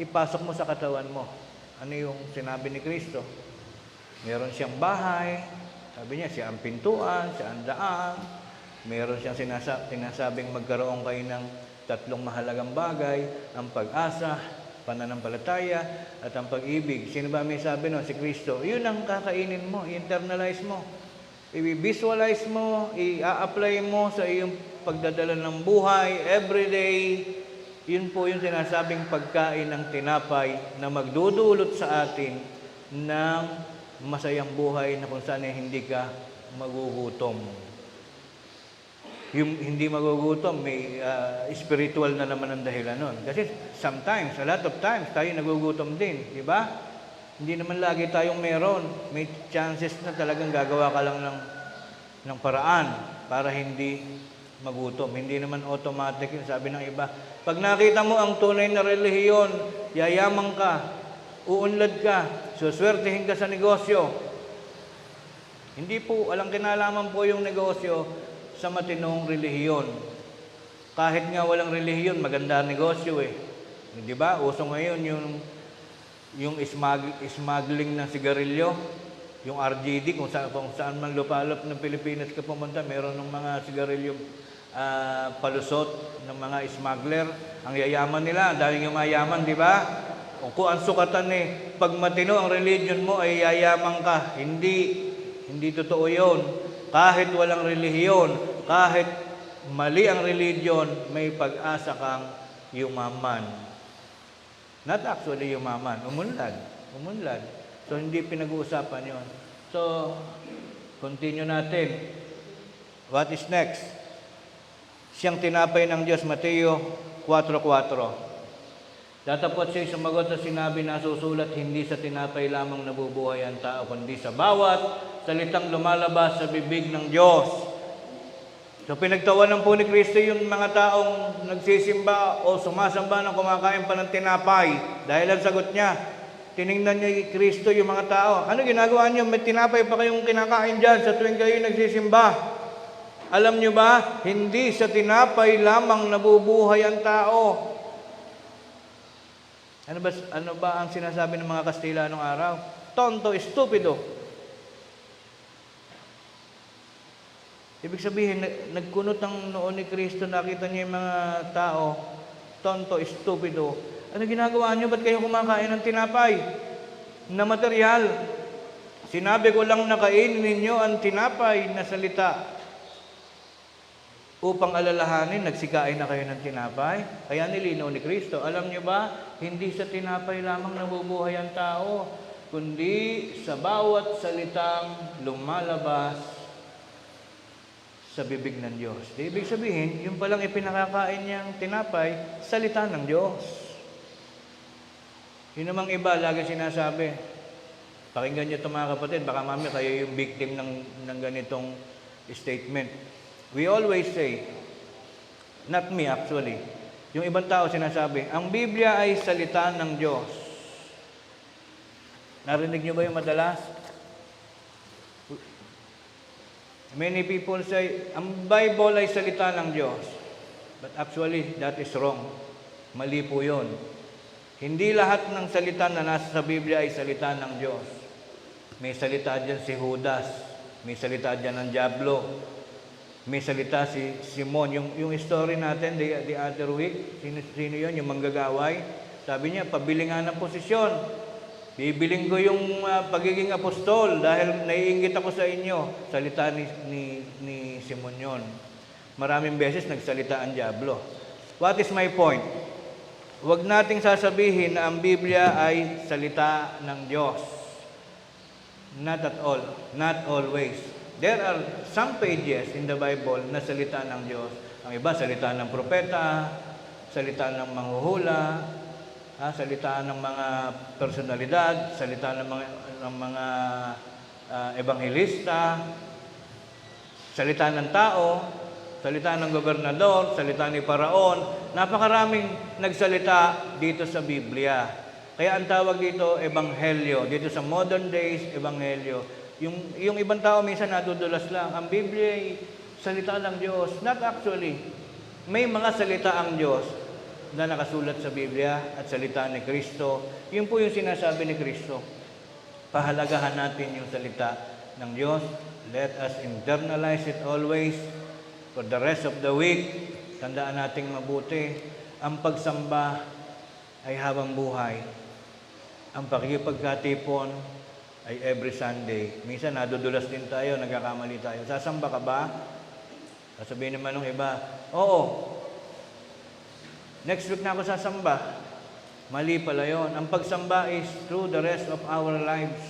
ipasok mo sa katawan mo. Ano yung sinabi ni Kristo? Meron siyang bahay, sabi niya, siya ang pintuan, siya ang daan. Meron siyang sinasabing magkaroon kayo ng 3 mahalagang bagay, ang pag-asa, pananampalataya, at ang pag-ibig. Sino ba may sabi no? Si Kristo. Yun ang kakainin mo, i-internalize mo, i-visualize mo, i-apply mo sa iyong pagdadala ng buhay, everyday. Yun po yung sinasabing pagkain ng tinapay na magdudulot sa atin ng masayang buhay na kung saan hindi ka magugutom. Yung hindi magugutom, may spiritual na naman ang dahilan nun. Kasi sometimes, a lot of times, tayo nagugutom din, di ba? Hindi naman lagi tayong meron. May chances na talagang gagawa ka lang ng paraan para hindi magutom. Hindi naman automatic yun. Sabi ng iba, pag nakita mo ang tunay na relihiyon, yayaman ka, uunlad ka, suswertihin ka sa negosyo. Hindi po, walang kinalaman po yung negosyo sa matinong relihiyon. Kahit nga walang relihiyon, maganda negosyo eh. Di ba? Uso ngayon yung smuggling ng sigarilyo, yung RGD, kung saan man lupalop ng Pilipinas ka pumunta, meron ng mga sigarilyo palusot ng mga smuggler. Ang yayaman nila, dahil yung mayaman, di ba? Kung ang sukatan eh, pag matino ang religion mo ay yayaman ka. Hindi totoo yun. Kahit walang relihiyon, kahit mali ang religion, may pag-asa kang yumaman. Not actually yumaman, umunlad. So, hindi pinag-uusapan yon. So, continue natin. What is next? Siyang tinapay ng Diyos, Mateo 4:4. Datapot siya sumagot sa sinabi na susulat, hindi sa tinapay lamang nabubuhay ang tao, kundi sa bawat salitang lumalabas sa bibig ng Diyos. So pinagtawanan po ni Kristo yung mga taong nagsisimba o sumasamba ng kumakain pa ng tinapay. Dahil ang sagot niya, tiningnan niya ni Kristo yung mga tao. Ano ginagawa niyo? May tinapay pa kayong kinakain dyan sa tuwing kayo nagsisimba. Alam niyo ba, hindi sa tinapay lamang nabubuhay ang tao. Ano ba ang sinasabi ng mga Kastila nung araw? Tonto, estupido. Ibig sabihin, nagkunot ng noon ni Kristo, nakita niya yung mga tao, tonto, estupido. Ano ginagawa niyo? Ba't kayo kumakain ng tinapay na material? Sinabi ko lang na kainin ninyo ang tinapay na salita upang alalahanin, nagsikain na kayo ng tinapay. Kaya nilinaw ni Kristo. Alam niyo ba, hindi sa tinapay lamang nabubuhay ang tao, kundi sa bawat salitang lumalabas sa bibig ng Diyos. Di ibig sabihin, yung palang ipinakakain niyang tinapay, salita ng Diyos. Yun namang iba, lagi sinasabi, pakinggan niyo ito mga kapatid, baka mami kayo yung victim ng ganitong statement. We always say, not me actually, yung ibang tao sinasabi, ang Biblia ay salita ng Diyos. Narinig niyo ba yung madalas? Many people say, ang Bible ay salita ng Diyos. But actually, that is wrong. Mali po yun. Hindi lahat ng salita na nasa sa Biblia ay salita ng Diyos. May salita dyan si Judas, may salita dyan ng Diablo, may salita si Simon. Yung story natin the other week, sino yun? Yung manggagaway. Sabi niya, pabili nga ng posisyon. Bibiling ko yung pagiging apostol dahil naiinggit ako sa inyo. Salita ni Simon yun. Maraming beses nagsalita ang Diablo. What is my point? Huwag nating sasabihin na ang Biblia ay salita ng Diyos. Not at all. Not always. There are some pages in the Bible na salita ng Diyos. Ang iba, salita ng propeta, salita ng manghuhula, salita ng mga personalidad, salita ng mga ebanghelista, salita ng tao, salita ng gobernador, salita ni Paraon. Napakaraming nagsalita dito sa Biblia. Kaya ang tawag dito, ebanghelyo. Dito sa modern days, ebanghelyo. Yung ibang tao minsan nadudulas lang. Ang Biblia ay salita ng Diyos. Not actually. May mga salita ang Diyos na nakasulat sa Biblia at salita ni Kristo. Yun po yung sinasabi ni Kristo. Pahalagahan natin yung salita ng Diyos. Let us internalize it always. For the rest of the week, tandaan nating mabuti, ang pagsamba ay habang buhay. Ang pakikipagkatipon ay every Sunday. Minsan nadudulas din tayo, nagkakamali tayo. Sasamba ka ba? Sasabihin naman ng iba, oo, next week na ako sasamba. Mali pala yun. Ang pagsamba is through the rest of our lives.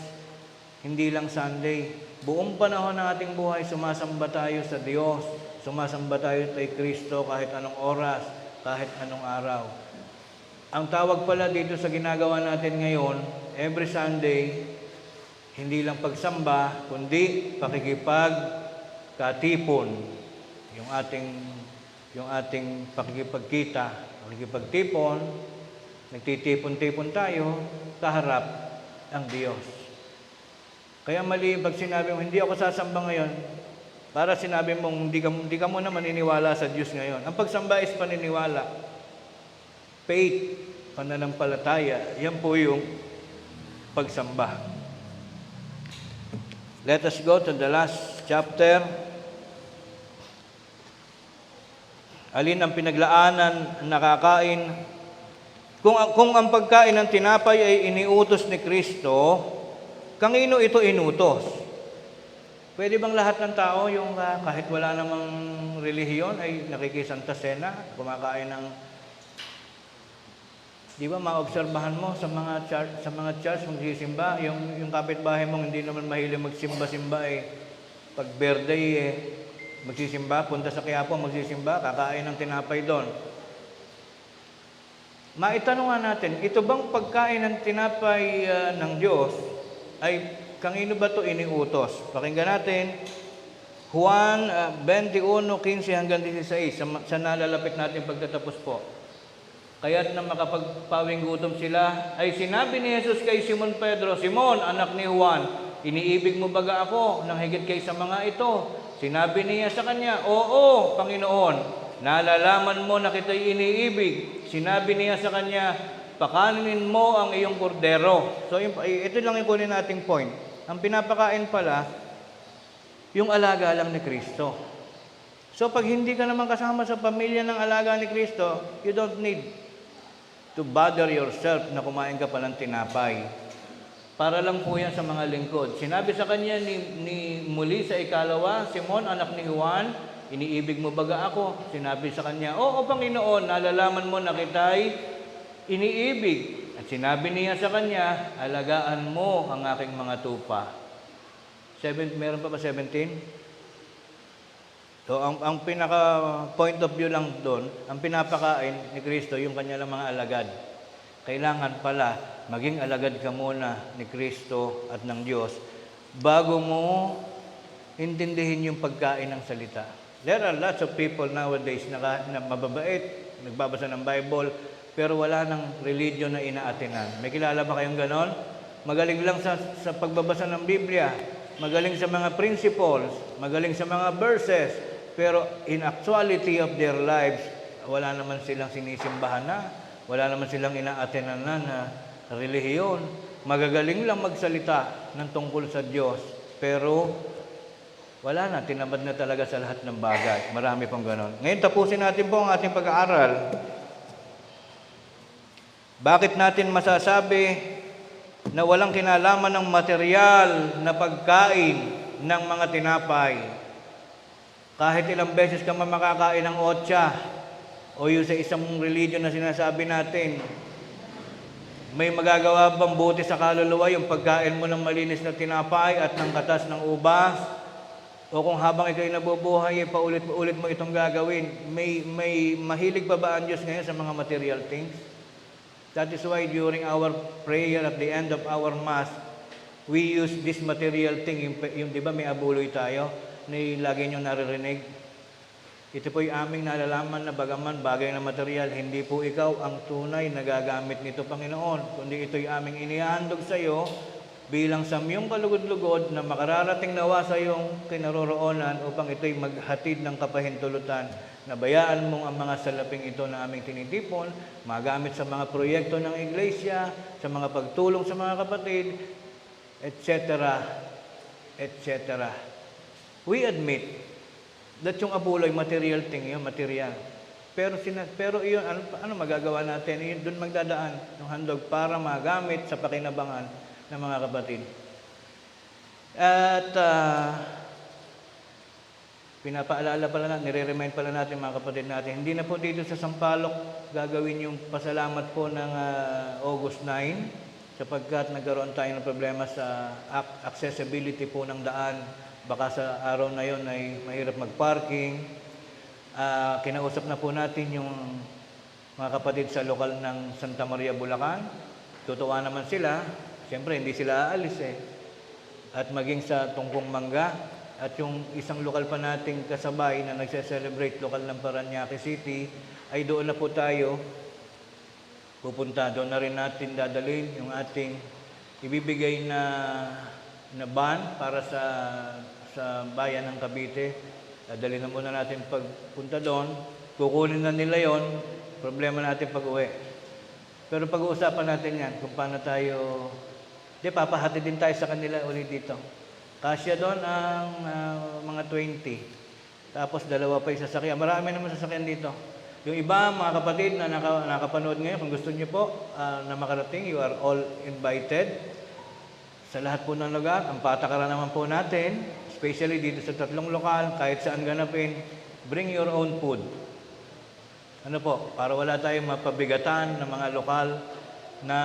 Hindi lang Sunday. Buong panahon ng ating buhay, sumasamba tayo sa Diyos. Sumasamba tayo kay Kristo kahit anong oras, kahit anong araw. Ang tawag pala dito sa ginagawa natin ngayon, every Sunday, hindi lang pagsamba, kundi pakikipagkatipon. Yung ating pakikipagkita, pakikipagtipon, nagtitipon-tipon tayo, kaharap ang Diyos. Kaya mali pag sinabi mo, hindi ako sasamba ngayon, para sinabi mong hindi ka muna maniniwala sa Diyos ngayon. Ang pagsamba is paniniwala. Faith, pananampalataya, yan po yung pagsamba. Let us go to the last chapter. Alin ang pinaglaanan, nakakain? Kung ang pagkain ng tinapay ay iniutos ni Kristo, kanino ito inutos? Pwede bang lahat ng tao, yung kahit wala namang relihiyon, ay nakikisanta sena, kumakain ng... Di ba, maobserbahan mo sa mga church, magsisimba, yung kapitbahay mong hindi naman mahilig magsimba-simba, pag birthday, magsisimba, punta sa Quiapo, magsisimba, kakain ng tinapay doon. Maitanong nga natin, ito bang pagkain ng tinapay ng Diyos, ay kanino ba ito iniutos? Pakinggan natin, Juan 21:15 hanggang 16, sa nalalapit natin pagtatapos po. Kaya't nang makapagpawing gutom sila, ay sinabi ni Jesus kay Simon Pedro, Simon, anak ni Juan, iniibig mo baga ako nang higit kaysa mga ito? Sinabi niya sa kanya, oo, Panginoon, nalalaman mo na kita'y iniibig. Sinabi niya sa kanya, pakainin mo ang iyong kordero. So, ito lang yung kunin nating point. Ang pinapakain pala, yung alaga lang ni Kristo. So, pag hindi ka naman kasama sa pamilya ng alaga ni Kristo, you don't need to bother yourself na kumain ka pa ng tinapay. Para lang po yan sa mga lingkod. Sinabi sa kanya ni muli sa ikalawa, Simon, anak ni Juan, iniibig mo baga ako? Sinabi sa kanya, oo, Panginoon, nalalaman mo na kita'y iniibig. At sinabi niya sa kanya, alagaan mo ang aking mga tupa. Meron pa ba 17? So, ang pinaka point of view lang doon, ang pinapakain ni Kristo, yung kanya lang mga alagad. Kailangan pala, maging alagad ka muna ni Kristo at ng Diyos bago mo intindihin yung pagkain ng salita. There are lots of people nowadays na mababait, nagbabasa ng Bible, pero wala ng religion na inaatinan. May kilala ba kayong ganon? Magaling lang sa pagbabasa ng Biblia, magaling sa mga principles, magaling sa mga verses, pero in actuality of their lives, wala naman silang sinisimbahan na, Wala naman silang inaatenanan na relihiyon. Magagaling lang magsalita ng tungkol sa Diyos. Pero wala na, tinamad na talaga sa lahat ng bagay. Marami pong ganon. Ngayon, tapusin natin po ang ating pag-aaral. Bakit natin masasabi na walang kinalaman ng material na pagkain ng mga tinapay? Kahit ilang beses ka makakain ng otsa o yung sa isang religion na sinasabi natin, may magagawa bang buti sa kaluluwa yung pagkain mo ng malinis na tinapay at ng katas ng ubas? O kung habang ikaw'y nabubuhay, paulit-ulit mo itong gagawin, may mahilig pa ba ang Diyos ngayon sa mga material things? That is why during our prayer at the end of our Mass, we use this material thing. Yung di ba may abuloy tayo, na lagi nyo naririnig. Ito po yung aming nalalaman na bagaman bagay na material, hindi po ikaw ang tunay na gagamit nito, Panginoon. Kundi ito'y aming inihandog sa iyo bilang samyong kalugod-lugod na makararating nawa sa iyong kinaroroonan upang ito'y maghatid ng kapahintulutan. Nabayaan mong ang mga salaping ito na aming tinitipon, magamit sa mga proyekto ng iglesia, sa mga pagtulong sa mga kapatid, etc., etc. We admit that yung abuloy, material thing, yung material. Pero iyon, ano magagawa natin? Iyon, doon magdadaan yung handog para magamit sa pakinabangan ng mga kapatid. At pinapaalala pala natin, nire-remind pala natin mga kapatid natin, hindi na po dito sa Sampaloc gagawin yung pasalamat po ng August 9 sapagkat nagkaroon tayo ng problema sa accessibility po ng daan. Baka sa araw na yon ay mahirap mag-parking. Kinausap na po natin yung mga kapatid sa lokal ng Santa Maria, Bulacan. Tutuwa naman sila. Siyempre, hindi sila aalis eh. At maging sa Tungkong Mangga. At yung isang lokal pa nating kasabay na nagse-celebrate lokal ng Parañaque City, ay doon na po tayo pupunta. Doon na rin natin dadalhin yung ating ibibigay na ban para sa bayan ng Cavite. Dadalhin na muna natin pagpunta doon. Kukunin na nila yon. Problema natin pag-uwi. Pero pag-uusapan natin yan kung paano tayo... papahati din tayo sa kanila ulit dito. Kasya doon ang mga 20. Tapos dalawa pa yung sasakyan. Marami naman sasakyan dito. Yung iba, mga kapatid na nakapanood ngayon, kung gusto niyo po na makarating, you are all invited. Sa lahat po ng lugar, ang patakaran naman po natin, especially dito sa 3 lokal, kahit saan ganapin, bring your own food. Ano po, para wala tayong mapabigatan ng mga lokal na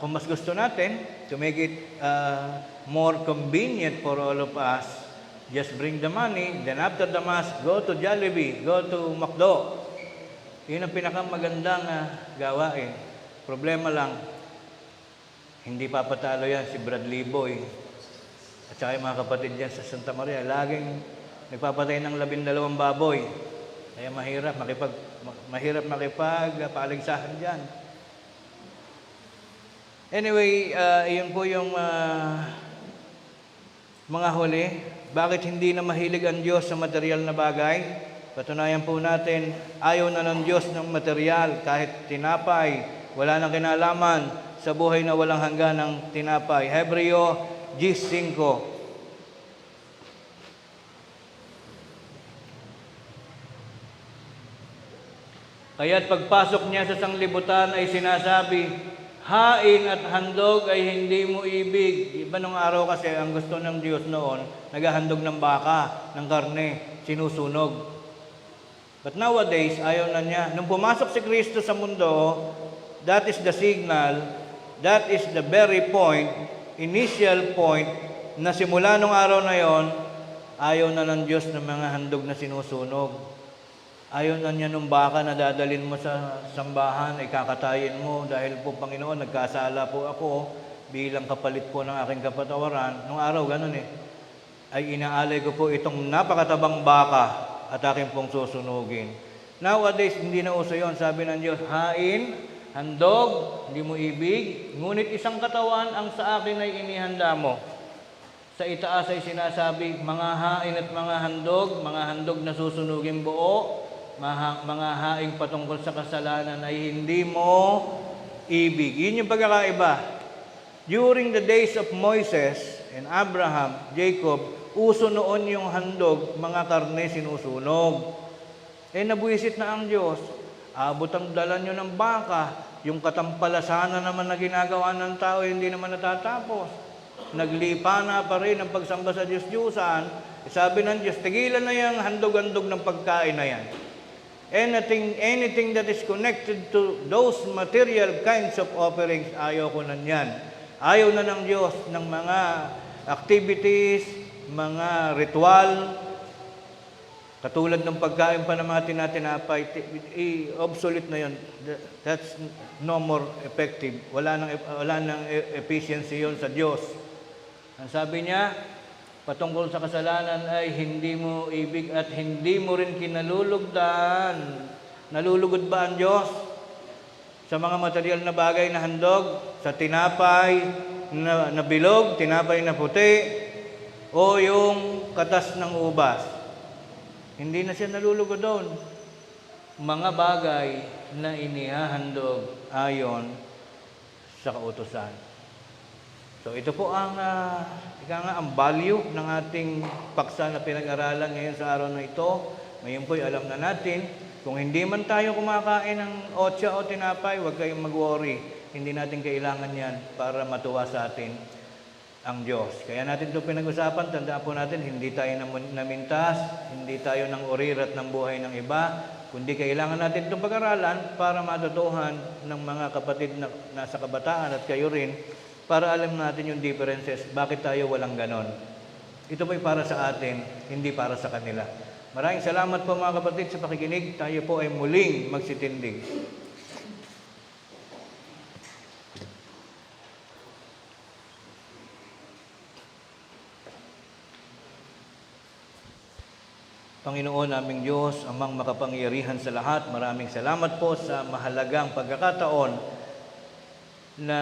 kung mas gusto natin, to make it more convenient for all of us, just bring the money, then after the Mass, go to Jollibee, go to McDo. Yun ang pinakamagandang gawain. Problema lang, hindi papatalo yan si Bradley Boy at saka yung mga kapatid dyan sa Santa Maria. Laging nagpapatay ng 12 baboy. Kaya mahirap makipagpaligsahan dyan. Anyway, yun po yung mga huli. Bakit hindi na mahilig ang Diyos sa material na bagay? Patunayan po natin, ayaw na ng Diyos ng material. Kahit tinapay, wala nang kinalaman sa buhay na walang hanggan ng tinapay. Hebreo 10:5. Kaya't pagpasok niya sa sanglibutan ay sinasabi, hain at handog ay hindi mo ibig. Iba nung araw kasi, ang gusto ng Diyos noon, naghahandog ng baka, ng karne, sinusunog. But nowadays, ayaw na niya. Nung pumasok si Kristo sa mundo, that is the signal, that is the very point, initial point, na simula nung araw na yon, ayaw na ng Diyos ng mga handog na sinusunog. Ayaw na niya nung baka na dadalhin mo sa sambahan, ay kakatayin mo dahil po, Panginoon, nagkasala po ako bilang kapalit po ng aking kapatawaran. Nung araw, ganun ay inaalay ko po itong napakatabang baka at aking pong susunugin. Nowadays, hindi na uso yun. Sabi ng Diyos, hain, handog, hindi mo ibig, ngunit isang katawan ang sa akin ay inihanda mo. Sa itaas ay sinasabi, mga hain at mga handog na susunugin buo, mga haing patungkol sa kasalanan ay hindi mo ibig. Yun yung pagkakaiba. During the days of Moses and Abraham, Jacob, uso noon yung handog, mga karne sinusunog. Nabuisit na ang Diyos. Abot ang dala nyo ng baka, yung katampalasan naman na ginagawa ng tao, hindi naman natatapos. Naglipa na pa rin ang pagsamba sa Diyos-Diyusan. Sabi ng Diyos, tigilan na yung handog-handog ng pagkain na yan. Anything that is connected to those material kinds of offerings, ayaw ko na yan. Ayaw na ng Diyos ng mga activities, mga ritual, katulad ng pagkain pa ng mga tinatinapay, obsolete na yun. That's no more effective. Wala nang efficiency yun sa Diyos. Ang sabi niya, patungkol sa kasalanan ay hindi mo ibig at hindi mo rin kinalulugdan. Nalulugod ba ang Diyos sa mga material na bagay na handog? Sa tinapay na bilog, tinapay na puti, o yung katas ng ubas? Hindi na siya nalulugod doon. Mga bagay na inihahandog ayon sa kautusan. So ito po ang ang value ng ating paksa na pinag-aralan ngayon sa araw na ito. Ngayon po alam na natin, kung hindi man tayo kumakain ng otsa o tinapay, huwag kayong mag-worry. Hindi natin kailangan yan para matuwa sa atin ang Diyos. Kaya natin ito pinag-usapan, tandaan po natin, hindi tayo namintas, hindi tayo nang urirat ng buhay ng iba, kundi kailangan natin itong pag-aralan para matutuhan ng mga kapatid na nasa kabataan at kayo rin, para alam natin yung differences, bakit tayo walang ganon. Ito po'y para sa atin, hindi para sa kanila. Maraming salamat po mga kapatid sa pakikinig. Tayo po ay muling magsitindig. Panginoon naming Diyos, amang makapangyarihan sa lahat, maraming salamat po sa mahalagang pagkakataon na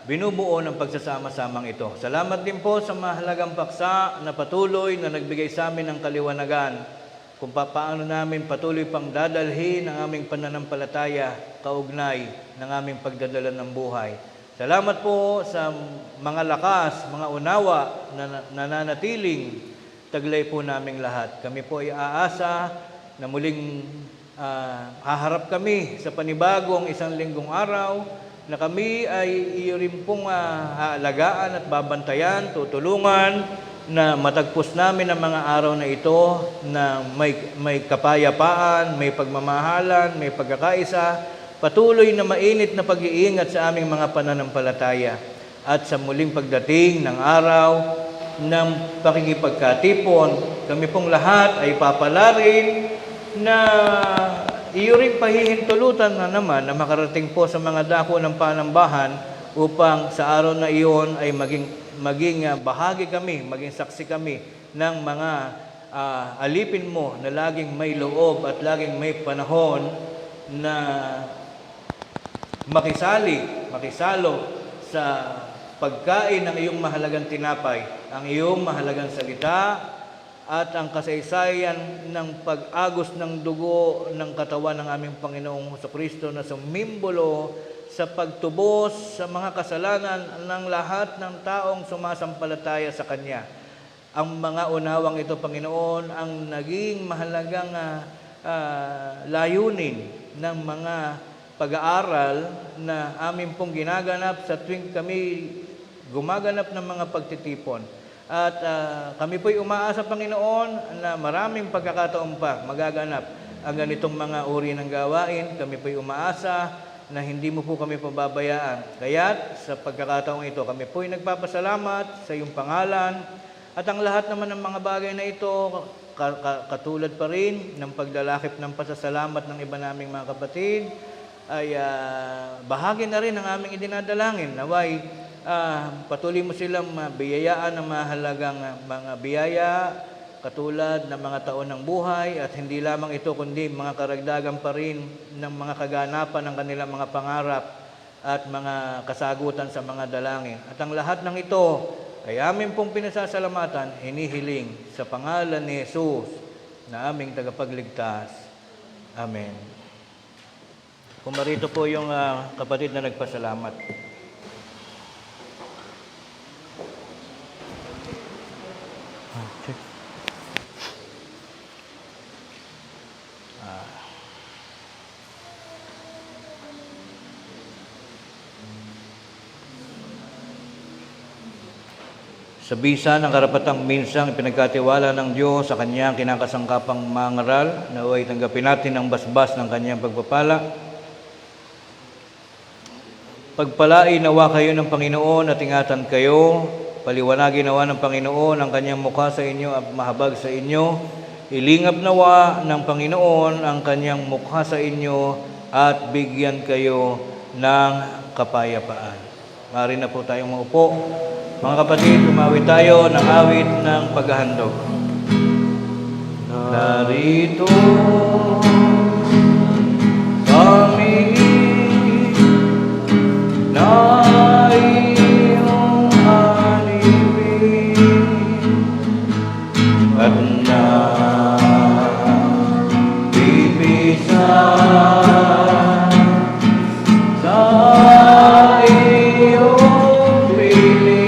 binubuo ng pagsasama-samang ito. Salamat din po sa mahalagang paksa na patuloy na nagbigay sa amin ng kaliwanagan kung paano namin patuloy pang dadalhin ang aming pananampalataya kaugnay ng aming pagdadala ng buhay. Salamat po sa mga lakas, mga unawa na nananatiling taglay po naming lahat. Kami po ay aasa na muling haharap kami sa panibagong isang linggong araw na kami ay iyo rin pong aalagaan at babantayan, tutulungan na matagpos namin ang mga araw na ito na may kapayapaan, may pagmamahalan, may pagkakaisa, patuloy na mainit na pag-iingat sa aming mga pananampalataya at sa muling pagdating ng araw ng pakikipagkatipon, kami pong lahat ay papalarin na iyo rin pahihintulutan na naman na makarating po sa mga dako ng panambahan upang sa araw na iyon ay maging bahagi kami, maging saksi kami ng mga alipin mo na laging may loob at laging may panahon na makisalo sa pagkain ng iyong mahalagang tinapay, ang iyong mahalagang salita, at ang kasaysayan ng pag-agos ng dugo ng katawan ng aming Panginoong Jesucristo na sumimbolo sa pagtubos sa mga kasalanan ng lahat ng taong sumasampalataya sa Kanya. Ang mga unawang ito, Panginoon, ang naging mahalagang layunin ng mga pag-aaral na amin pong ginaganap sa tuwing kami gumaganap ng mga pagtitipon. At kami po'y umaasa, Panginoon, na maraming pagkakataon pa magaganap ang ganitong mga uri ng gawain. Kami po'y umaasa na hindi mo po kami pababayaan. Kaya't sa pagkakataong ito, kami po'y nagpapasalamat sa iyong pangalan. At ang lahat naman ng mga bagay na ito, katulad pa rin ng paglalakip ng pasasalamat ng iba naming mga kapatid, ay bahagi na rin ng aming idinadalangin. Naway, patuloy mo silang biyayaan ng mahalagang mga biyaya, katulad ng mga taon ng buhay, at hindi lamang ito, kundi mga karagdagan pa rin ng mga kaganapan ng kanilang mga pangarap at mga kasagutan sa mga dalangin. At ang lahat ng ito, ay amin pong pinasasalamatan, hinihiling sa pangalan ni Jesus na aming tagapagligtas. Amen. Pumarito po yung kapatid na nagpasalamat. Okay. Sa bisa ng karapatang minsang pinagkatiwala ng Diyos sa kanyang kinakasangkapang mangaral, naway tanggapin natin ang basbas ng kanyang pagpapala. Pagpalain nawa kayo ng Panginoon at ingatan kayo. Paliwanagin nawa ng Panginoon ang kanyang mukha sa inyo at mahabag sa inyo. Ilingap nawa ng Panginoon ang kanyang mukha sa inyo at bigyan kayo ng kapayapaan. Maaari na po tayong maupo. Mga kapatid, umawit tayo ng awit ng paghahandog. Narito kami na iyong alipin at napipisan sa iyong piling.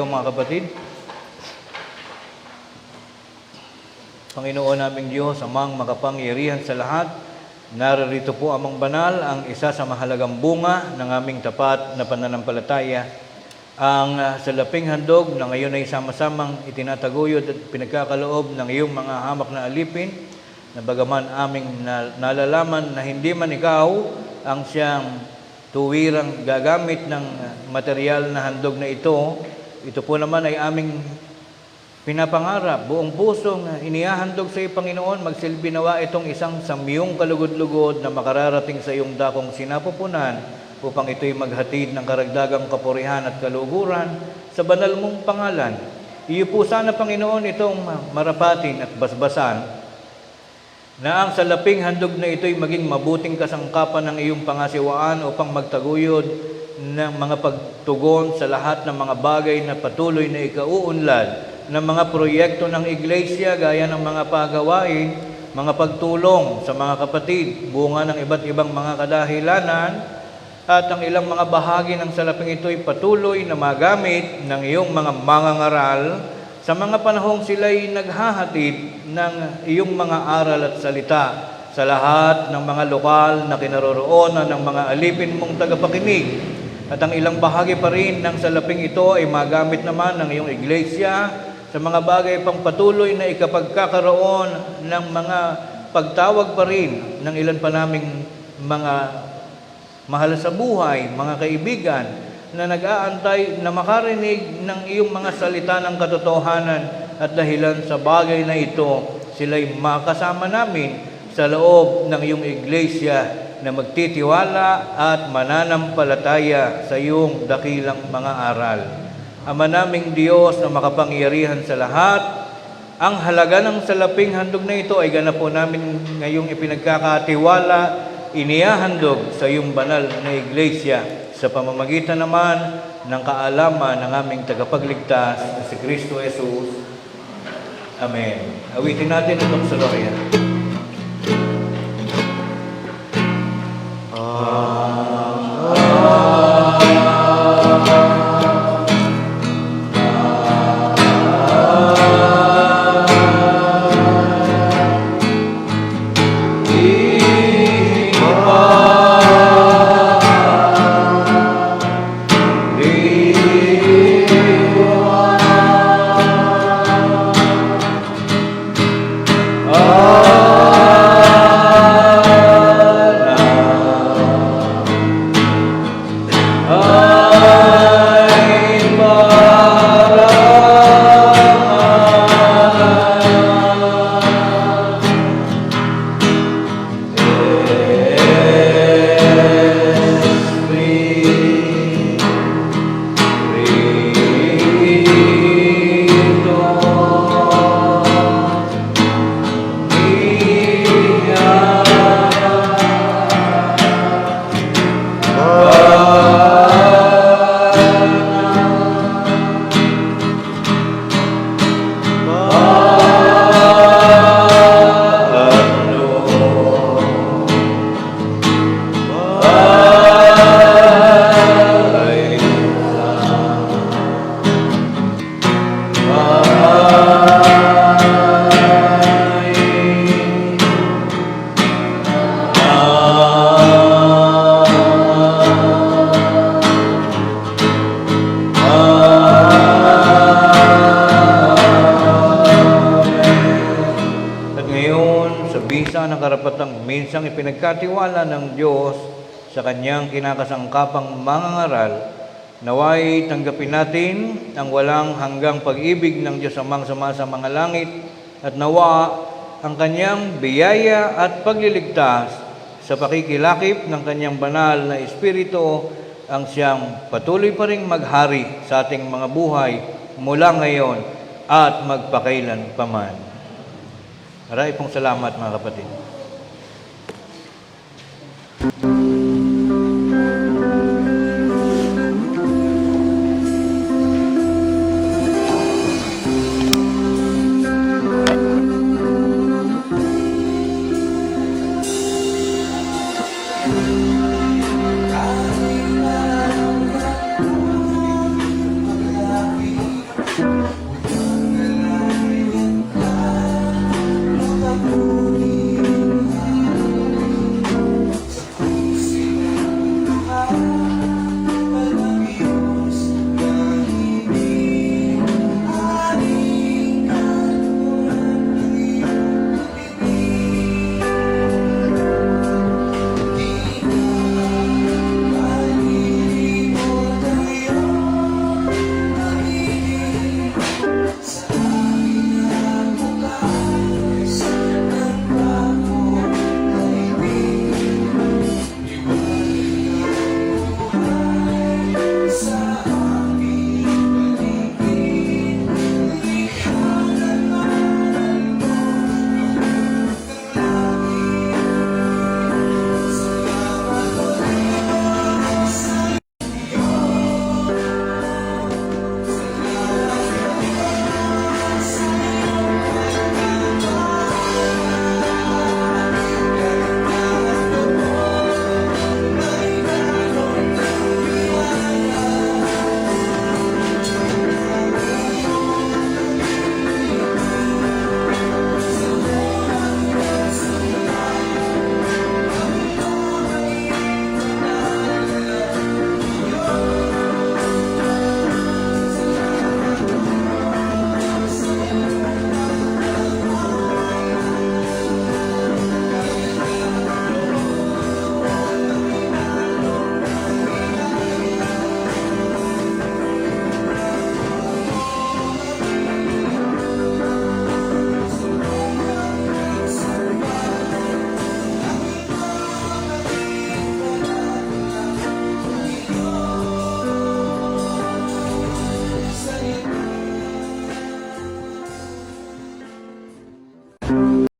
Mga kapatid, Panginoon naming Diyos, amang makapangyarihan sa lahat, narito po amang banal ang isa sa mahalagang bunga ng aming tapat na pananampalataya, ang salaping handog na ngayon ay sama-samang itinataguyod at pinagkakaloob ng iyong mga hamak na alipin, na bagaman aming nalalaman na hindi man ikaw ang siyang tuwirang gagamit ng material na handog na ito. Ito po naman ay aming pinapangarap, buong pusong inihahandog sa iyo, Panginoon, magsilbi nawa itong isang samyong kalugod-lugod na makararating sa iyong dakong sinapupunan upang ito'y maghatid ng karagdagang kapurihan at kaluguran sa banal mong pangalan. Iyo po sana, Panginoon, itong marapatin at basbasan na ang salaping handog na ito'y maging mabuting kasangkapan ng iyong pangasiwaan upang magtaguyod ng mga pagtugon sa lahat ng mga bagay na patuloy na ikauunlad ng mga proyekto ng Iglesia, gaya ng mga pagawain, mga pagtulong sa mga kapatid, bunga ng iba't ibang mga kadahilanan, at ang ilang mga bahagi ng salaping ito'y patuloy na magamit ng iyong mga mangangaral sa mga panahong sila'y naghahatid ng iyong mga aral at salita sa lahat ng mga lokal na kinaroroonan ng mga alipin mong tagapakinig, At ang ilang bahagi pa rin ng salaping ito ay magamit naman ng iyong iglesia sa mga bagay pang patuloy na ikapagkakaroon ng mga pagtawag pa rin ng ilan pa naming mga mahal sa buhay, mga kaibigan, na nag-aantay na makarinig ng iyong mga salita ng katotohanan at dahilan sa bagay na ito, sila'y makasama namin sa loob ng iyong iglesia na magtitiwala at mananampalataya sa iyong dakilang mga aral. Ama naming Diyos na makapangyarihan sa lahat, ang halaga ng salaping handog na ito ay ganap po namin ngayong ipinagkakatiwala, inihahandog sa iyong banal na iglesia sa pamamagitan naman ng kaalaman ng aming tagapagligtas na si Kristo Jesus. Amen. Awitin natin itong Gloria. Ng karapatang minsang ipinagkatiwala ng Diyos sa kanyang kinakasangkapang mangangaral, naway tanggapin natin ang walang hanggang pag-ibig ng Diyos Amang sumasa mga langit at nawa ang kanyang biyaya at pagliligtas sa pakikilakip ng kanyang banal na Espiritu ang siyang patuloy pa ring maghari sa ating mga buhay mula ngayon at magpakailan paman. Maraming pong salamat mga kapatid.